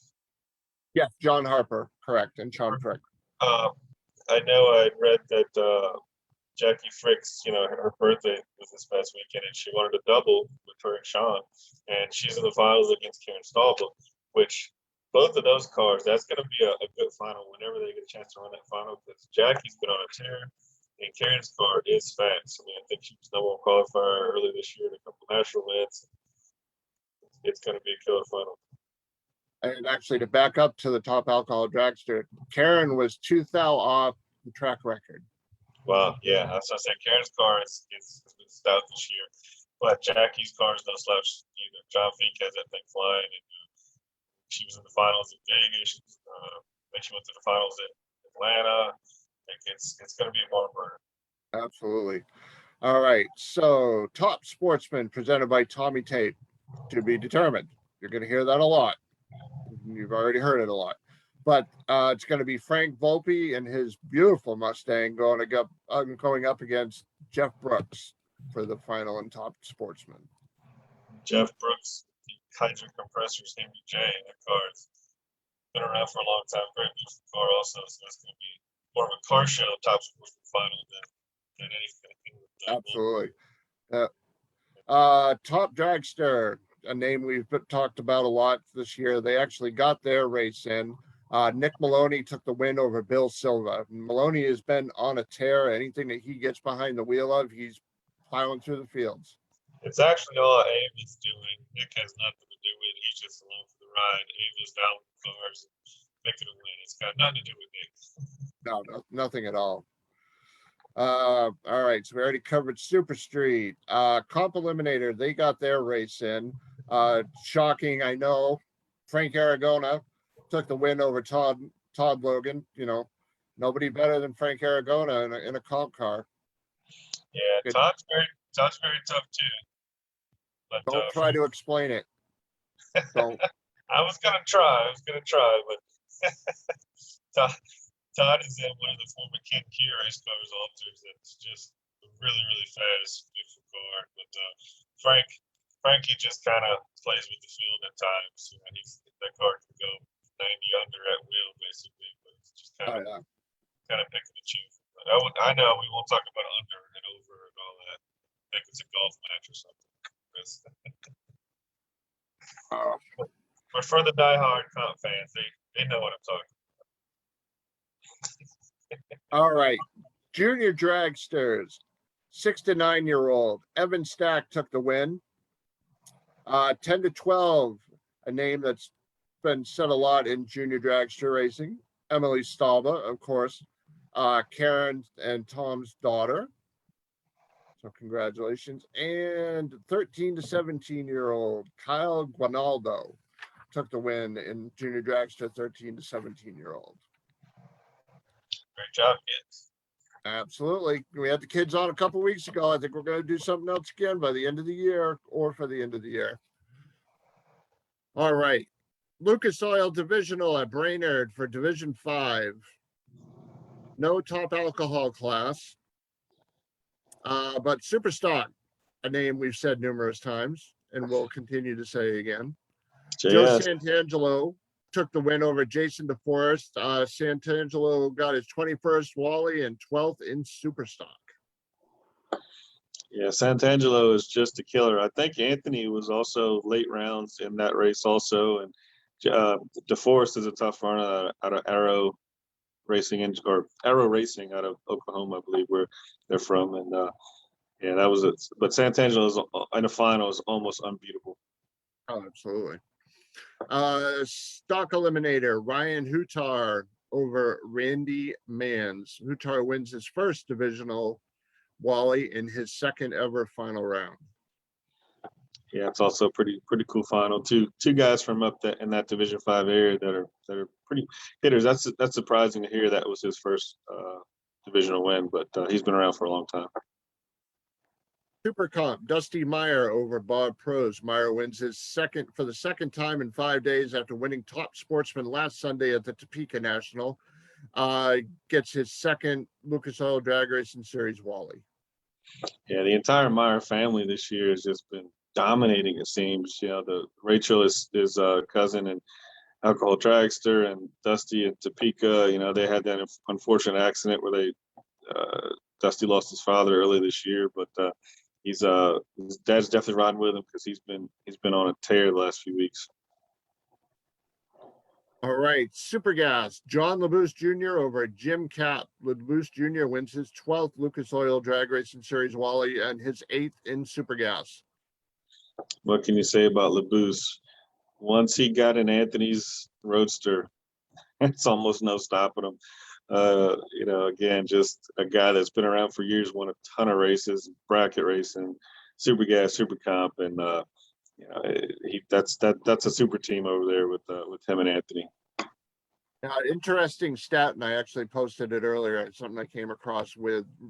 Yeah, John Harper, correct, and Sean Frick. I know I read that Jackie Frick's, her birthday was this past weekend, and she wanted to double with her and Sean, and she's in the finals against Karen Staubel, which both of those cars, that's going to be a good final whenever they get a chance to run that final, because Jackie's been on a tear, and Karen's car is fast. I mean, I think she was #1 qualifier early this year in a couple national events. It's going to be a killer final. And actually, to back up to the Top Alcohol Dragster, Karen was 2 thou off the track record. Wow, yeah, that's what I said. Karen's car is stout this year, but Jackie's car is no slouch either. John Fink has that thing flying, and she was in the finals in Vegas. Then she went to the finals in Atlanta. It's going to be a barn burner. Absolutely. All right, so Top Sportsman presented by Tommy Tate to be determined. You're going to hear that a lot. You've already heard it a lot. But it's going to be Frank Volpe and his beautiful Mustang going up against Jeff Brooks for the final and Top Sportsman. Jeff Brooks, the Kaiser Compressors, Henry J. That car's been around for a long time. Great beautiful car also. So it's going to be more of a car show Top Sportsman final than anything. Absolutely. Top Dragster, a name we've talked about a lot this year. They actually got their race in. Nick Maloney took the win over Bill Silva. Maloney has been on a tear. Anything that he gets behind the wheel of, he's plowing through the fields. It's actually all Ava's doing. Nick has nothing to do with it. He's just along for the ride. Ava's down with cars and making a win. It's got nothing to do with Nick. No, nothing at all. All right, so we already covered Super Street. Comp Eliminator, they got their race in. Shocking, I know. Frank Aragona took the win over Todd Logan. Nobody better than Frank Aragona in a comp car. Yeah, Todd's very tough too. But don't try to explain it. Don't. I was gonna try, but Todd is in one of the former Ken Kia race cars alters that's just a really, really fast, beautiful car. But Frankie just kind of plays with the field at times. That car can go 90 under at wheel, basically, but it's just kind of picking and choosing. But I know we won't talk about under and over and all that. I think it's a golf match or something. But for the diehard comp fans, they know what I'm talking about. All right, Junior Dragsters. 6 to 9-year-old Evan Stack took the win. 10 to 12, a name that's been said a lot in junior dragster racing. Emily Stalba, of course, Karen and Tom's daughter. So congratulations. And 13 to 17-year-old Kyle Guinaldo took the win in junior dragster, 13 to 17-year-old. Great job, kids. Absolutely. We had the kids on a couple weeks ago. I think we're going to do something else again by the end of the year or for the end of the year. All right. Lucas Oil Divisional at Brainerd for Division 5. No top alcohol class. But Superstock, a name we've said numerous times and will continue to say again. Joe Santangelo took the win over Jason DeForest. Santangelo got his 21st Wally and 12th in Superstock. Yeah, Santangelo is just a killer. I think Anthony was also late rounds in that race also. And DeForest is a tough runner out of Arrow Racing out of Oklahoma, I believe, where they're from. And yeah, that was it. But Santangelo in the final is almost unbeatable. Oh, absolutely. Stock eliminator Ryan Hutar over Randy Mans. Hutar wins his first divisional Wally in his second ever final round. Yeah, it's also a pretty cool final. Two guys from up in that Division 5 area that are pretty hitters. That's surprising to hear that was his first divisional win, but he's been around for a long time. Super Comp, Dusty Meyer over Bob Prose. Meyer wins his second for the second time in 5 days after winning Top Sportsman last Sunday at the Topeka National. Gets his second Lucas Oil Drag Racing Series Wally. Yeah, the entire Meyer family this year has just been dominating, it seems. You know, the Rachel is cousin and alcohol dragster, and Dusty and Topeka, you know, they had that unfortunate accident where they Dusty lost his father early this year, but his dad's definitely riding with him because he's been on a tear the last few weeks. All right, Super Gas, John Laboose Jr. over Jim Cap. Laboose Jr. wins his 12th Lucas Oil Drag Racing Series Wally and his 8th in Super Gas. What can you say about Laboose? Once he got in Anthony's Roadster, it's almost no stopping him. You know, again, just a guy that's been around for years, won a ton of races, bracket racing, Super Gas, Super Comp, and you know, that's a super team over there with him and Anthony. Interesting stat, and I actually posted it earlier. It's something I came across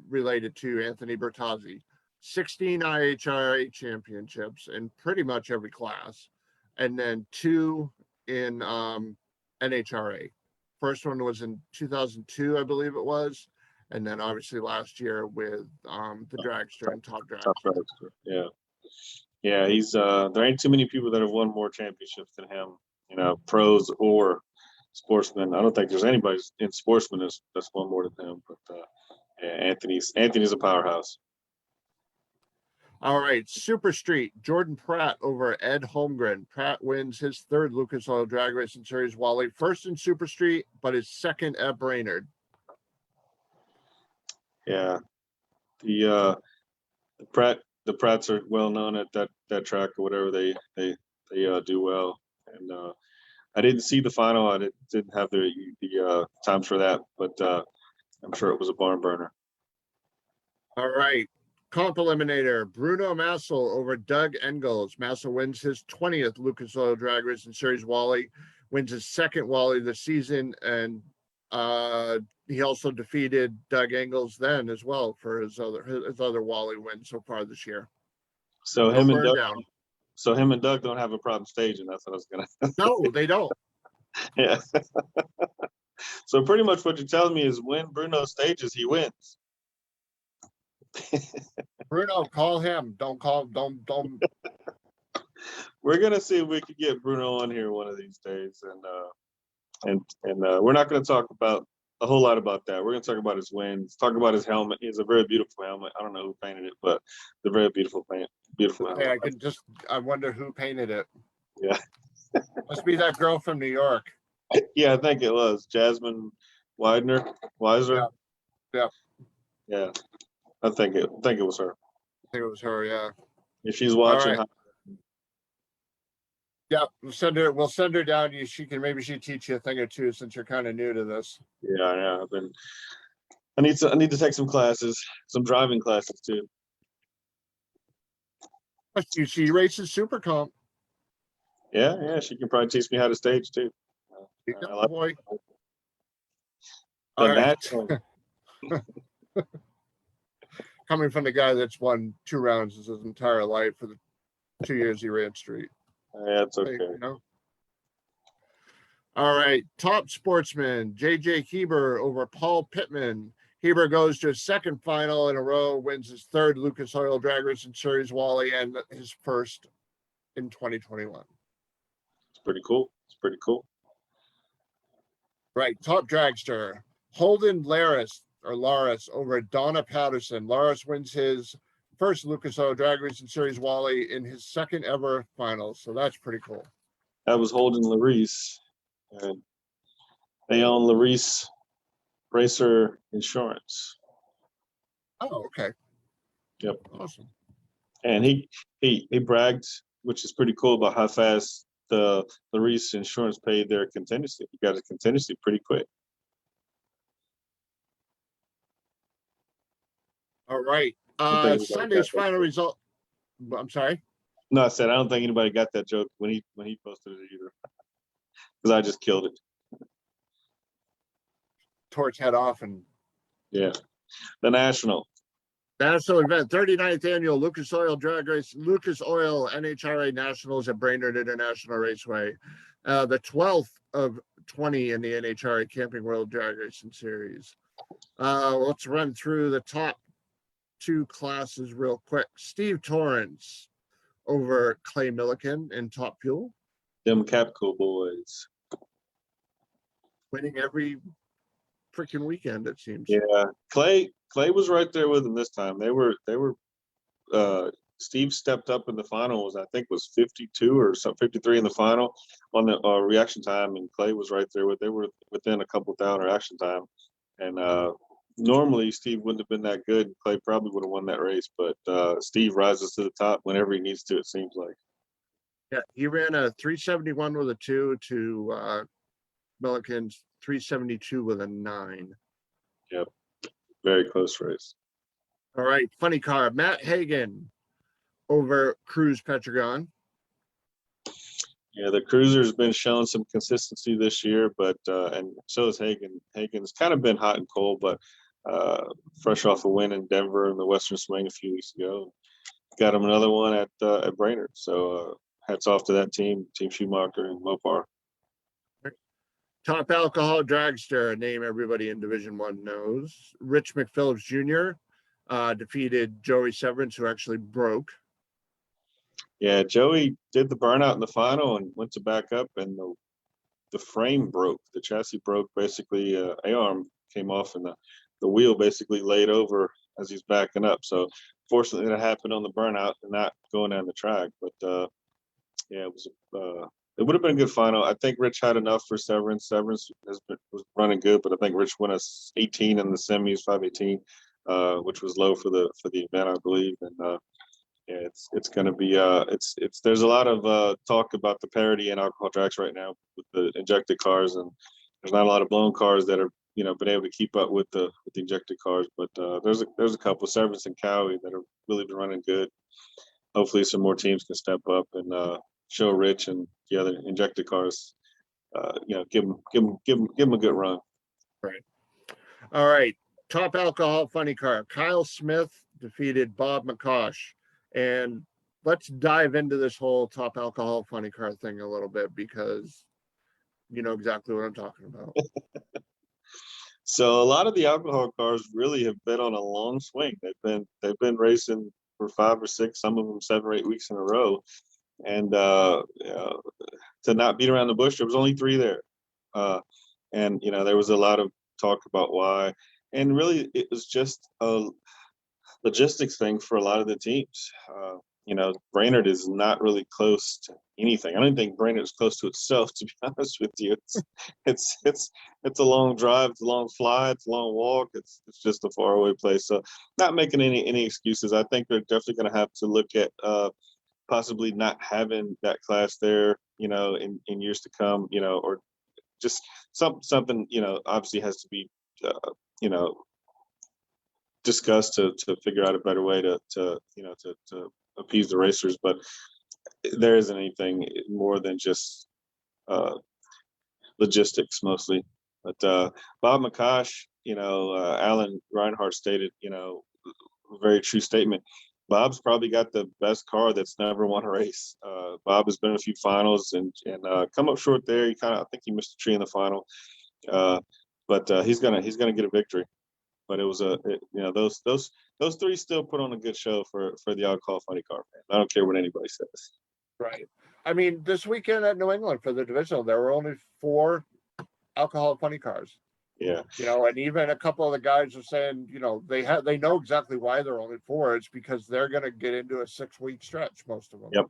related to Anthony Bertazzi. 16 IHRA championships in pretty much every class, and then 2 in NHRA. First one was in 2002, I believe it was, and then obviously last year with the dragster and top dragster. Yeah. He's there ain't too many people that have won more championships than him. You know, pros or sportsmen. I don't think there's anybody in sportsmen that's won more than him. But yeah, Anthony's a powerhouse. All right, Super Street, Jordan Pratt over Ed Holmgren. Pratt wins his 3rd Lucas Oil Drag Racing Series Wally, first in Super Street, but his 2nd at Brainerd. Yeah, the Pratts are well known at that track or whatever. They do well, and I didn't see the final. I didn't have the times for that, but I'm sure it was a barn burner. All right. Comp eliminator, Bruno Massel over Doug Engels. Massel wins his 20th Lucas Oil Drag Racing Series Wally, wins his 2nd Wally this season, and he also defeated Doug Engels then as well for his other Wally win so far this year. So him and Doug don't have a problem staging. That's what I was gonna. No, they don't. Yeah. So pretty much what you're telling me is when Bruno stages, he wins. Bruno, call him. Don't. We're gonna see if we can get Bruno on here one of these days, and we're not gonna talk about a whole lot about that. We're gonna talk about his wins, talk about his helmet. It's a very beautiful helmet. I don't know who painted it, but it's a very beautiful helmet. Hey, I wonder who painted it. Yeah. Must be that girl from New York. Yeah, I think it was Jasmine Weiser. Yeah. Yeah. I think it was her. I think it was her. Yeah. If she's watching, right. Yeah, we'll send her down. She teach you a thing or two since you're kind of new to this. yeah. I need to take some classes, some driving classes too. She races Super Comp. Yeah, she can probably teach me how to stage too. Boy. The All right. natural. Coming from the guy that's won 2 rounds his entire life for the 2 years he ran street. Yeah, it's okay. You know? All right. Top sportsman, JJ Heber over Paul Pittman. Heber goes to his second final in a row, wins his third Lucas Oil Drag Racing Series Wally, and his first in 2021. It's pretty cool. Right. Top dragster, Holden Laris over Donna Patterson. Laris wins his first Lucas Oil Drag Racing Series Wally in his second ever final. So that's pretty cool. That was Holden Larice. And they own Larice Racer Insurance. Oh, okay. Yep. Awesome. And he bragged, which is pretty cool, about how fast the Larice Insurance paid their contingency. He got a contingency pretty quick. All right. Sunday's final result. I'm sorry. No, I said I don't think anybody got that joke when he posted it either, because I just killed it. Torch head off and yeah. The national event, 39th annual Lucas Oil NHRA Nationals at Brainerd International Raceway. The 12th of 20 in the NHRA Camping World Drag Racing Series. Let's run through the top 2 classes real quick. Steve Torrance over Clay Milliken in Top Fuel. Them Capco boys. Winning every freaking weekend, it seems. Yeah. Clay was right there with him this time. They were Steve stepped up in the final, was 52 or 53 in the final on the reaction time, and Clay was right there they were within a couple down reaction time. And normally Steve wouldn't have been that good. Clay probably would have won that race, but Steve rises to the top whenever he needs to, it seems like. Yeah, he ran a 371 with a 2 to Milliken's 372 with a 9. Yep. Very close race. All right, funny car. Matt Hagan over Cruz Petragon. Yeah, the Cruiser's been showing some consistency this year, but and so is Hagan. Hagan's kind of been hot and cold, but fresh off a win in Denver in the Western Swing a few weeks ago. Got him another one at Brainerd. So hats off to that team Schumacher and Mopar. Top alcohol dragster, a name everybody in Division 1 knows. Rich McPhillips Jr. Defeated Joey Severance, who actually broke. Yeah, Joey did the burnout in the final and went to back up, and the frame broke. The chassis broke. Basically, A-arm came off, and the wheel basically laid over as he's backing up. So fortunately, that happened on the burnout and not going down the track. But yeah, it would have been a good final. I think Rich had enough for Severance. Severance was running good, but I think Rich won us 18 in the semis, 518, which was low for the event, I believe. And yeah, it's going to be there's a lot of talk about the parity in alcohol tracks right now with the injected cars, and there's not a lot of blown cars that are been able to keep up with the injected cars. But there's a couple, Severance and Cowie, that have really been running good. Hopefully, some more teams can step up and show Rich and the other injected cars, give them a good run. Right. All right. Top alcohol funny car. Kyle Smith defeated Bob McCosh. And let's dive into this whole top alcohol funny car thing a little bit, because you know exactly what I'm talking about. So a lot of the alcohol cars really have been on a long swing. They've been racing for 5 or 6, some of them 7 or 8 weeks in a row. And to not beat around the bush, there was only 3 there. And there was a lot of talk about why. And really, it was just a logistics thing for a lot of the teams. Brainerd is not really close to anything. I don't think Brainerd is close to itself, to be honest with you. It's a long drive, it's a long fly, it's a long walk. It's just a faraway place. So not making any excuses. I think they're definitely going to have to look at possibly not having that class there, in years to come, or just something, obviously has to be, discussed to figure out a better way to appease the racers. But there isn't anything more than just logistics mostly. But Bob McCosh, Alan Reinhardt stated, a very true statement. Bob's probably got the best car that's never won a race. Bob has been in a few finals and come up short there. I think he missed a tree in the final, but he's gonna get a victory. But it was those three still put on a good show for the alcohol funny car fans. I don't care what anybody says. Right. I mean, this weekend at New England for the divisional, there were only 4 alcohol funny cars. Yeah. And even a couple of the guys are saying, they know exactly why there are only 4. It's because they're going to get into a 6-week stretch, most of them. Yep.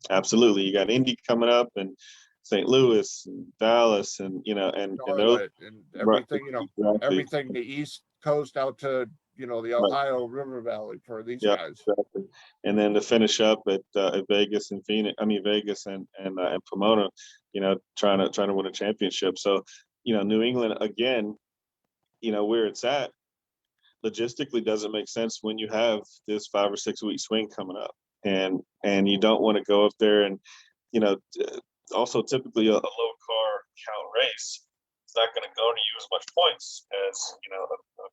Absolutely. You got Indy coming up and St. Louis and Dallas and Charlotte and everything, exactly. everything the East Coast out to the Ohio River Valley for these guys. Exactly. And then to finish up at Vegas and Vegas and Pomona, trying to win a championship. So, New England again, where it's at logistically doesn't make sense when you have this 5 or 6 week swing coming up, and you don't want to go up there and also typically a low car count race. It's not going to go to you as much points as a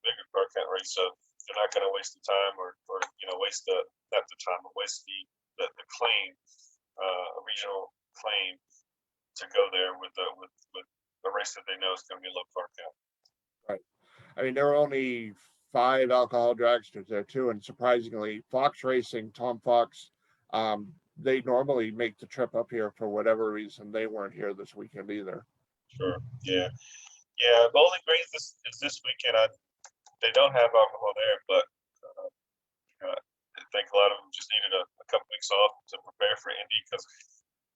bigger car count race. So you're not going to waste the time or waste waste the claim, a regional claim to go there with a race that they know is going to be a low car count. Right. I mean, there were only 5 alcohol dragsters there too, and surprisingly, Fox Racing, Tom Fox, they normally make the trip up here for whatever reason. They weren't here this weekend either. Sure. Yeah. Bowling Green is this weekend. They don't have alcohol there, but I think a lot of them just needed a couple weeks off to prepare for Indy because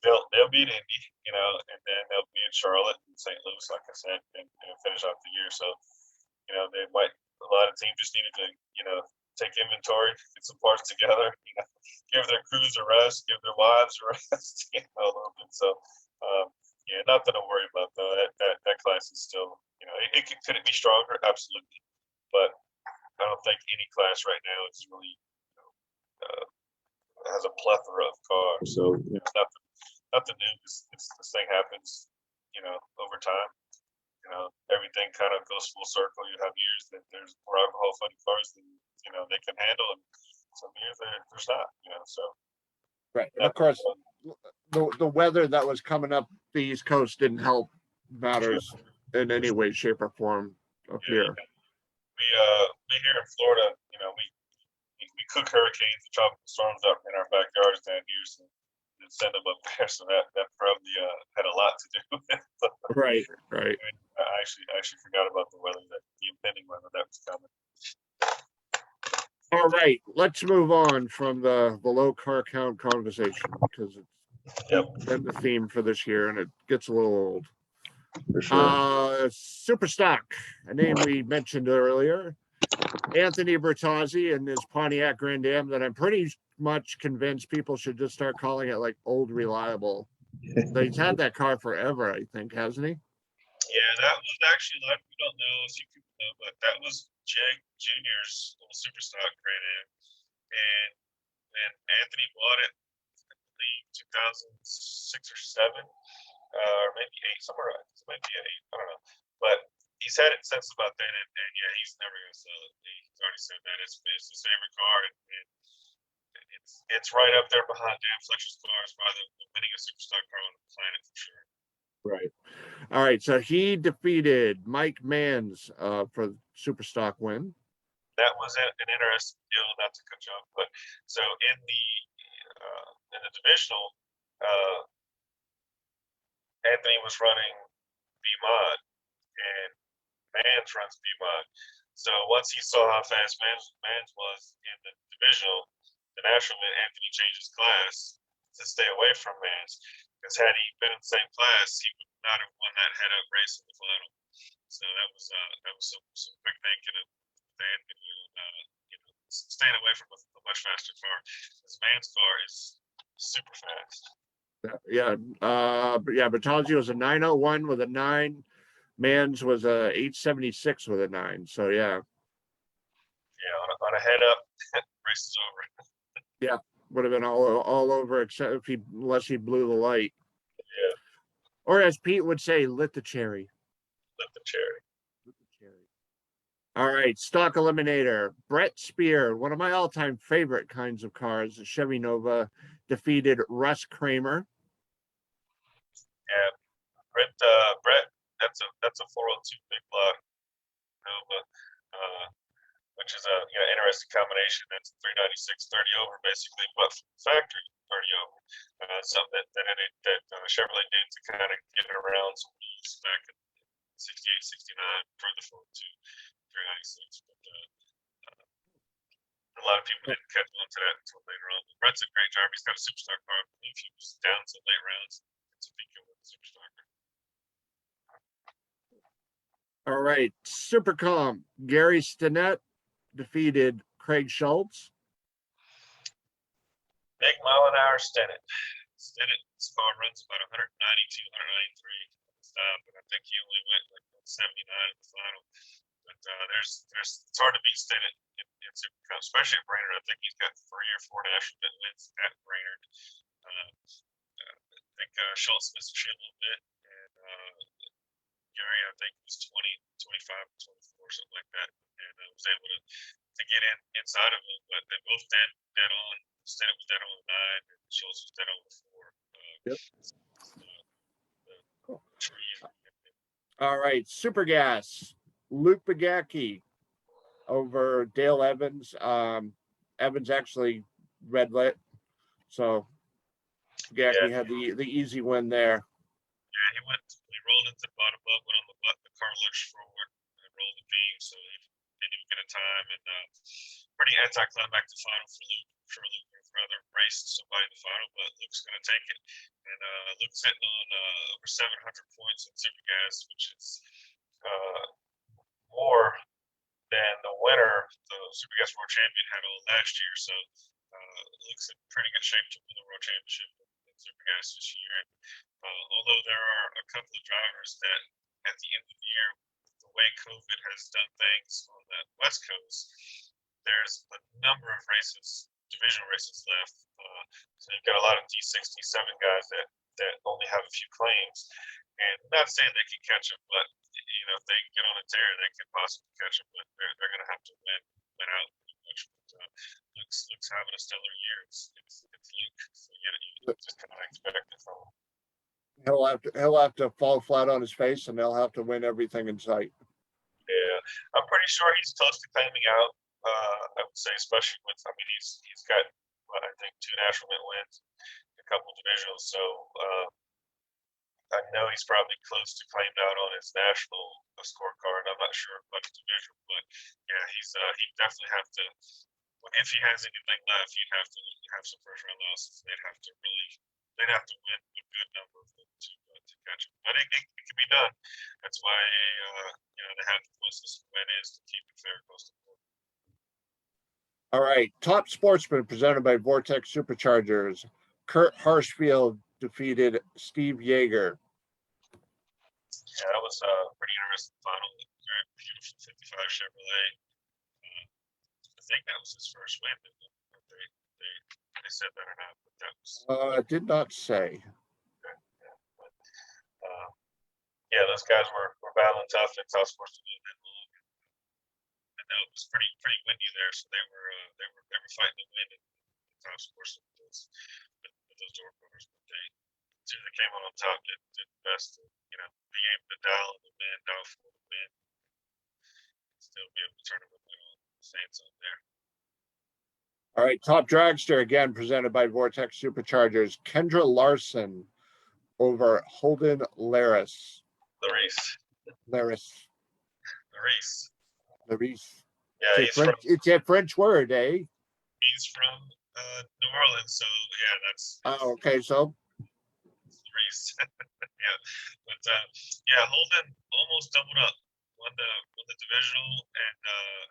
they'll be in Indy, and then they'll be in Charlotte and St. Louis, like I said, and finish off the year. So, a lot of teams just needed to, take inventory, get some parts together, give their crews a rest, give their wives a rest, a little bit. So, nothing to worry about though. That class is still, could it be stronger? Absolutely, but I don't think any class right now is really has a plethora of cars. So nothing new. This thing happens, over time. Everything kind of goes full circle. You have years that there's more alcohol funny cars than they can handle, and some years there's not. So right. And of course, the weather that was coming up the East Coast didn't help matters in any way, shape, or form up here. We here in Florida, we cook hurricanes and tropical storms up in our backyards down here, so and send them up there. So that probably had a lot to do with it. Right. I actually forgot about the impending weather that was coming. All right, let's move on from the low car count conversation because it's been the theme for this year and it gets a little old. For sure. Superstock, a name we mentioned earlier. Anthony Bertozzi and his Pontiac Grand Am that I'm pretty much convinced people should just start calling it like Old Reliable. He's had that car forever, I think, hasn't he? Yeah, that was actually, a lot of people don't know, a few people know, but that was Jag Jr.'s little Superstock Grand Am. And Anthony bought it, I believe, 2006 or 7, or maybe 8, somewhere around. It might be 8, I don't know. But he's had it since about then, and yeah, he's never going to sell it. He's already said that. It's his favorite car, and it's right up there behind Dan Fletcher's car as probably the winningest Superstock car on the planet for sure. Right. All right. So he defeated Mike Manns for the Superstock win. That was an interesting deal, not to cut you off, but so in the divisional, Anthony was running B-Mod, and Manns runs B-Mod. So once he saw how fast Manns was in the divisional, the national man, Anthony changed his class to stay away from Mans. Because had he been in the same class, he would not have won that head-up race in the final. So that was some quick thinking of Anthony, staying away from a much faster car. This Mans car is super fast. Yeah, Bertozzi was a 901 with a 9. Mans was a 876 with a 9. So yeah. Yeah, on a head up, race is over. Yeah, would have been all over except unless he blew the light. Yeah. Or as Pete would say, lit the cherry. Lit the cherry. Lit the cherry. All right, stock eliminator. Brett Spear, one of my all-time favorite kinds of cars, the Chevy Nova, defeated Russ Kramer. Yeah, Brett, that's a 402 big block Nova, which is a interesting combination. That's 396 30 over basically, but factory 30 over. Something that Chevrolet did to kind of get around some rules back in 68, 69 for the 402 396. But a lot of people didn't catch on to that until later on. But Brett's a great driver. He's got a superstar car. I believe he was down to late rounds. It's a big deal with the superstar car. All right, Supercom. Gary Stinnett defeated Craig Schultz. Big mile-an-hour Stinnet's car runs about 192, 193 stop, and I think he only went like 79 in the final. But it's hard to beat Stinnett in Supercom, especially at Brainerd. I think he's got 3 or 4 national wins at Brainerd. I think Schultz missed a shit a little bit, and Gary, I think, was 20, 25, 24, something like that, and was able to get inside of him. But they both dead on. Stinnett was dead on the 9, and Schultz was dead on the 4. Yep. Cool. All right, Super Gas. Luke Bagacki over Dale Evans. Evans actually red lit, so Bagacki had the easy win there. Yeah, he rolled into the bottom bug, went on the butt, the car lurched forward and rolled the beam, so he didn't even get a time, and pretty anticlimactic final for Luke. For Luke would rather raced somebody in the final, but Luke's going to take it. And Luke's hitting on over 700 points in Super Gas, which is more than the winner, the Super Gas World Champion, had all last year. So Luke's in pretty good shape to win the World Championship in Super Gas this year. And, although there are a couple of drivers that at the end of the year, the way COVID has done things on the West Coast, there's a number of races, divisional races left. So you've got a lot of D67 guys that only have a few claims. And I'm not saying they can catch them, but if they get on a tear, they can possibly catch them. But they're going to have to win out pretty much. But Luke's having a stellar year. It's Luke, so you just kind of expect it from him. He'll have to fall flat on his face, and they'll have to win everything in sight. Yeah, I'm pretty sure he's close to claiming out. I would say, especially with, he's got I think 2 national wins, a couple divisionals. So I know he's probably close to claimed out on his national scorecard. I'm not sure about the division, but yeah, he'd definitely have to. If he has anything left, he'd have to have some first round losses. They'd have to win a good number of them to catch him. But it can be done. That's why they have the points system win is to keep it fair across the board. All right, Top Sportsman presented by Vortex Superchargers. Kurt Harshfield defeated Steve Yeager. Yeah, that was a pretty interesting final. Very beautiful 55 Chevrolet. I think that was his first win. They said that or not, but that was. Did not say. Yeah, those guys were battling tough at Top Sportsman a little bit long. I know it was pretty windy there, so they were fighting the wind at Top Sportsman with those door covers. But as soon as they came on top, did the best to be able to dial the wind, dial for the wind, still be able to turn them on the Saints on there. All right, Top Dragster again presented by Vortex Superchargers. Kendra Larson over Holden Laris. Laris. Yeah, it's it's a French word, eh? He's from New Orleans. So yeah, that's Oh, okay. So, the race. Yeah, but yeah, Holden almost doubled up. Won the divisional, and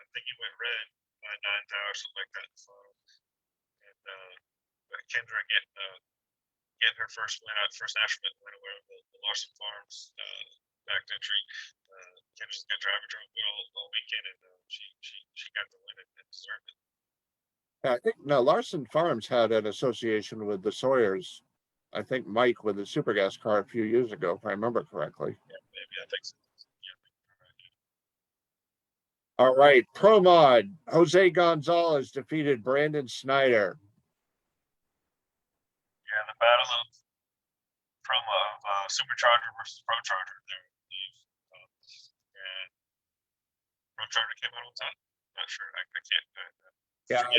I think he went red by 9th hour, something like that. So, and Kendra getting her first win out, first national win away with the Larson Farms back entry. Kendra's got driver drove good all weekend, and she got the win and deserved it. I think now Larson Farms had an association with the Sawyers. I think Mike with the super gas car a few years ago, if I remember correctly. Yeah, maybe I think so. Yeah, All right, Pro Mod. Jose Gonzalez defeated Brandon Snyder. yeah, the battle of Supercharger versus Pro Charger there, I believe. And Pro Charger came out on top. Not sure. I can't. Yeah,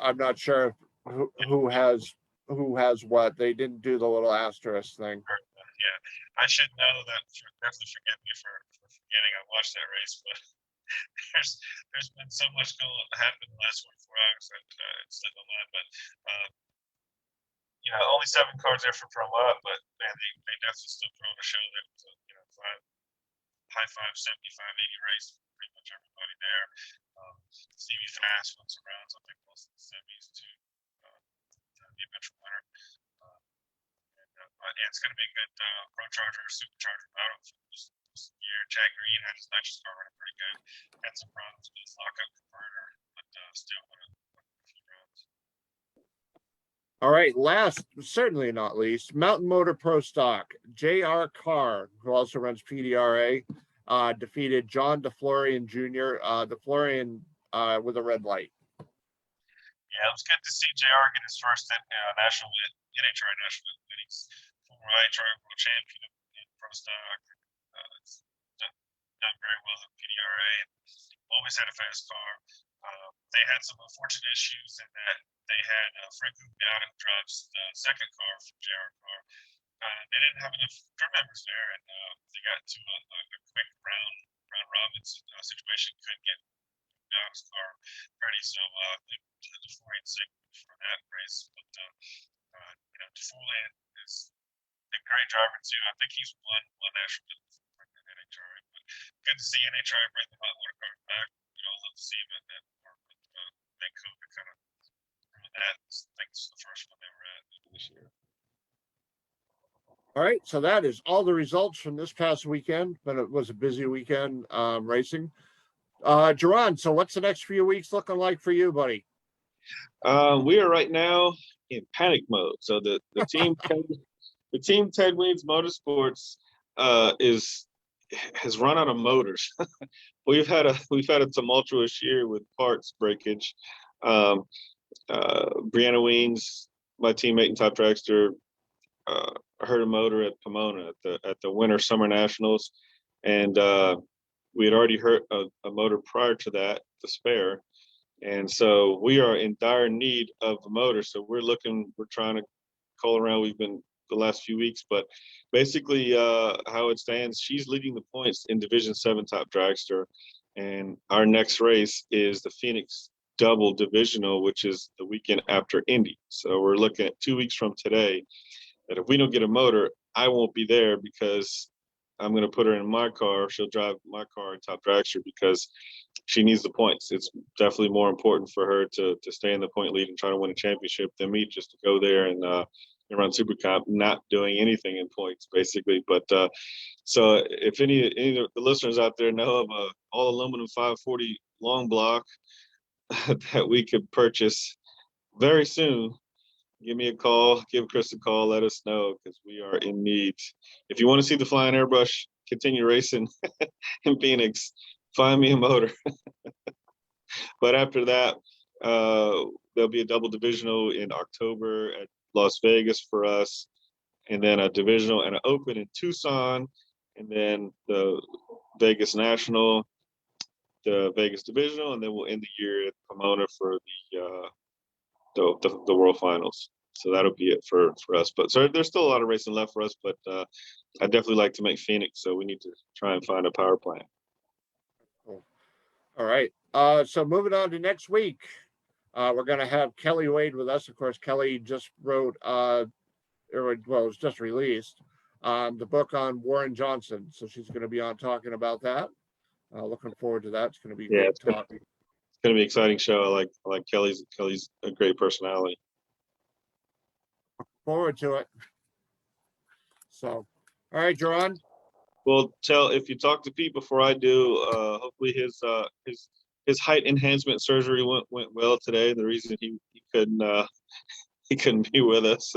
I'm not sure who has what. They didn't do the little asterisk thing. Yeah, I should know that. Definitely forgive me for forgetting. I watched that race, but there's been so much happen in the last 24 hours that it's slipped my mind. But only 7 cars there for Pro Up, but man, they definitely still put on a show. That was a high 5, 75, 80 race. Pretty much everybody there. Stevie Fast won some rounds. I think most of the semis to the eventual winner. And it's going to be a good Pro Charger, Supercharger battle this year. Jack Green had his nitrous car running pretty good. Had some problems with his lockup converter, but still won a few rounds. All right, last, certainly not least, Mountain Motor Pro Stock. J.R. Carr, who also runs PDRA, defeated John DeFlorian Jr., DeFlorian with a red light. Yeah, it was good to see JR get his first national NHRA national winnings. Former IHRA world champion in Pro Stock. It's done very well at PDRA. Always had a fast car. They had some unfortunate issues in that they had Frank Gugnato, who drives the second car from JR Car. They didn't have enough crew members there, and they got to a quick round robin situation. Couldn't get Gugnato's car ready, so they had to for that race. But DeForlan is a great driver too. I think he's won national for NHRA. But good to see NHRA bring the hot water car back. Love to see him and work with Vancouver kind of ruin that. I think this is the first one they were at this year. All right, so that is all the results from this past weekend, but it was a busy weekend racing. Jerron, so what's the next few weeks looking like for you, buddy? We are right now in panic mode. So the team the team Ted Weens Motorsports has run out of motors. we've had a tumultuous year with parts breakage. Brianna Weens, my teammate in Top Dragster, hurt a motor at Pomona at the Winter Summer Nationals, and we had already hurt a motor prior to that, the spare, and so we are in dire need of a motor. So we're trying to call around. We've been the last few weeks, but basically how it stands, she's leading the points in Division 7 Top Dragster, and our next race is the Phoenix Double Divisional, which is the weekend after Indy. So we're looking at 2 weeks from today. That if we don't get a motor, I won't be there because I'm going to put her in my car. She'll drive my car in Top Dragster because she needs the points. It's definitely more important for her to stay in the point lead and try to win a championship than me just to go there and run Super Comp, not doing anything in points, basically. But so if any of the listeners out there know of a all aluminum 540 long block that we could purchase very soon, give me a call, give Chris a call, let us know, because we are in need. If you want to see the flying airbrush continue racing in Phoenix, find me a motor. But after that, there'll be a double divisional in October at Las Vegas for us, and then a divisional and an open in Tucson, and then the Vegas National, the Vegas Divisional, and then we'll end the year at Pomona for the World Finals. So that'll be it for us. But so there's still a lot of racing left for us, but I definitely like to make Phoenix, so we need to try and find a power plant. Cool. All right. So moving on to next week, We're going to have Kelly Wade with us. Of course, Kelly just wrote, it was just released, the book on Warren Johnson. So she's going to be on talking about that. Looking forward to that. It's going to be a great talk. It's going to be an exciting show. I like Kelly's a great personality. Forward to it. So, all right, Jerron. Well, if you talk to Pete before I do, hopefully his height enhancement surgery went well today. The reason he couldn't be with us,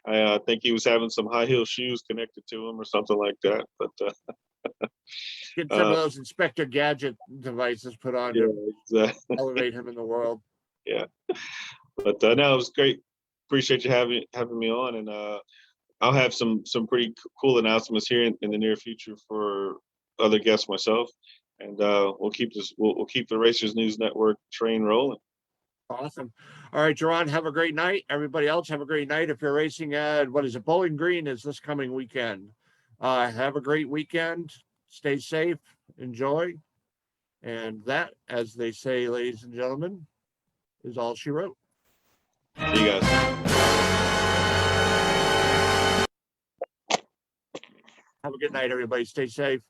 I think he was having some high heel shoes connected to him or something like that. But get some of those Inspector Gadget devices put on to elevate him in the world. Yeah, but no, it was great. Appreciate you having me on, and I'll have some pretty cool announcements here in the near future for other guests myself, and we'll keep the Racers News Network train rolling. Awesome. All right, Jerron, have a great night. Everybody else, have a great night. If you're racing at, Bowling Green is this coming weekend. Have a great weekend. Stay safe. Enjoy. And that, as they say, ladies and gentlemen, is all she wrote. See you guys. Have a good night, everybody. Stay safe.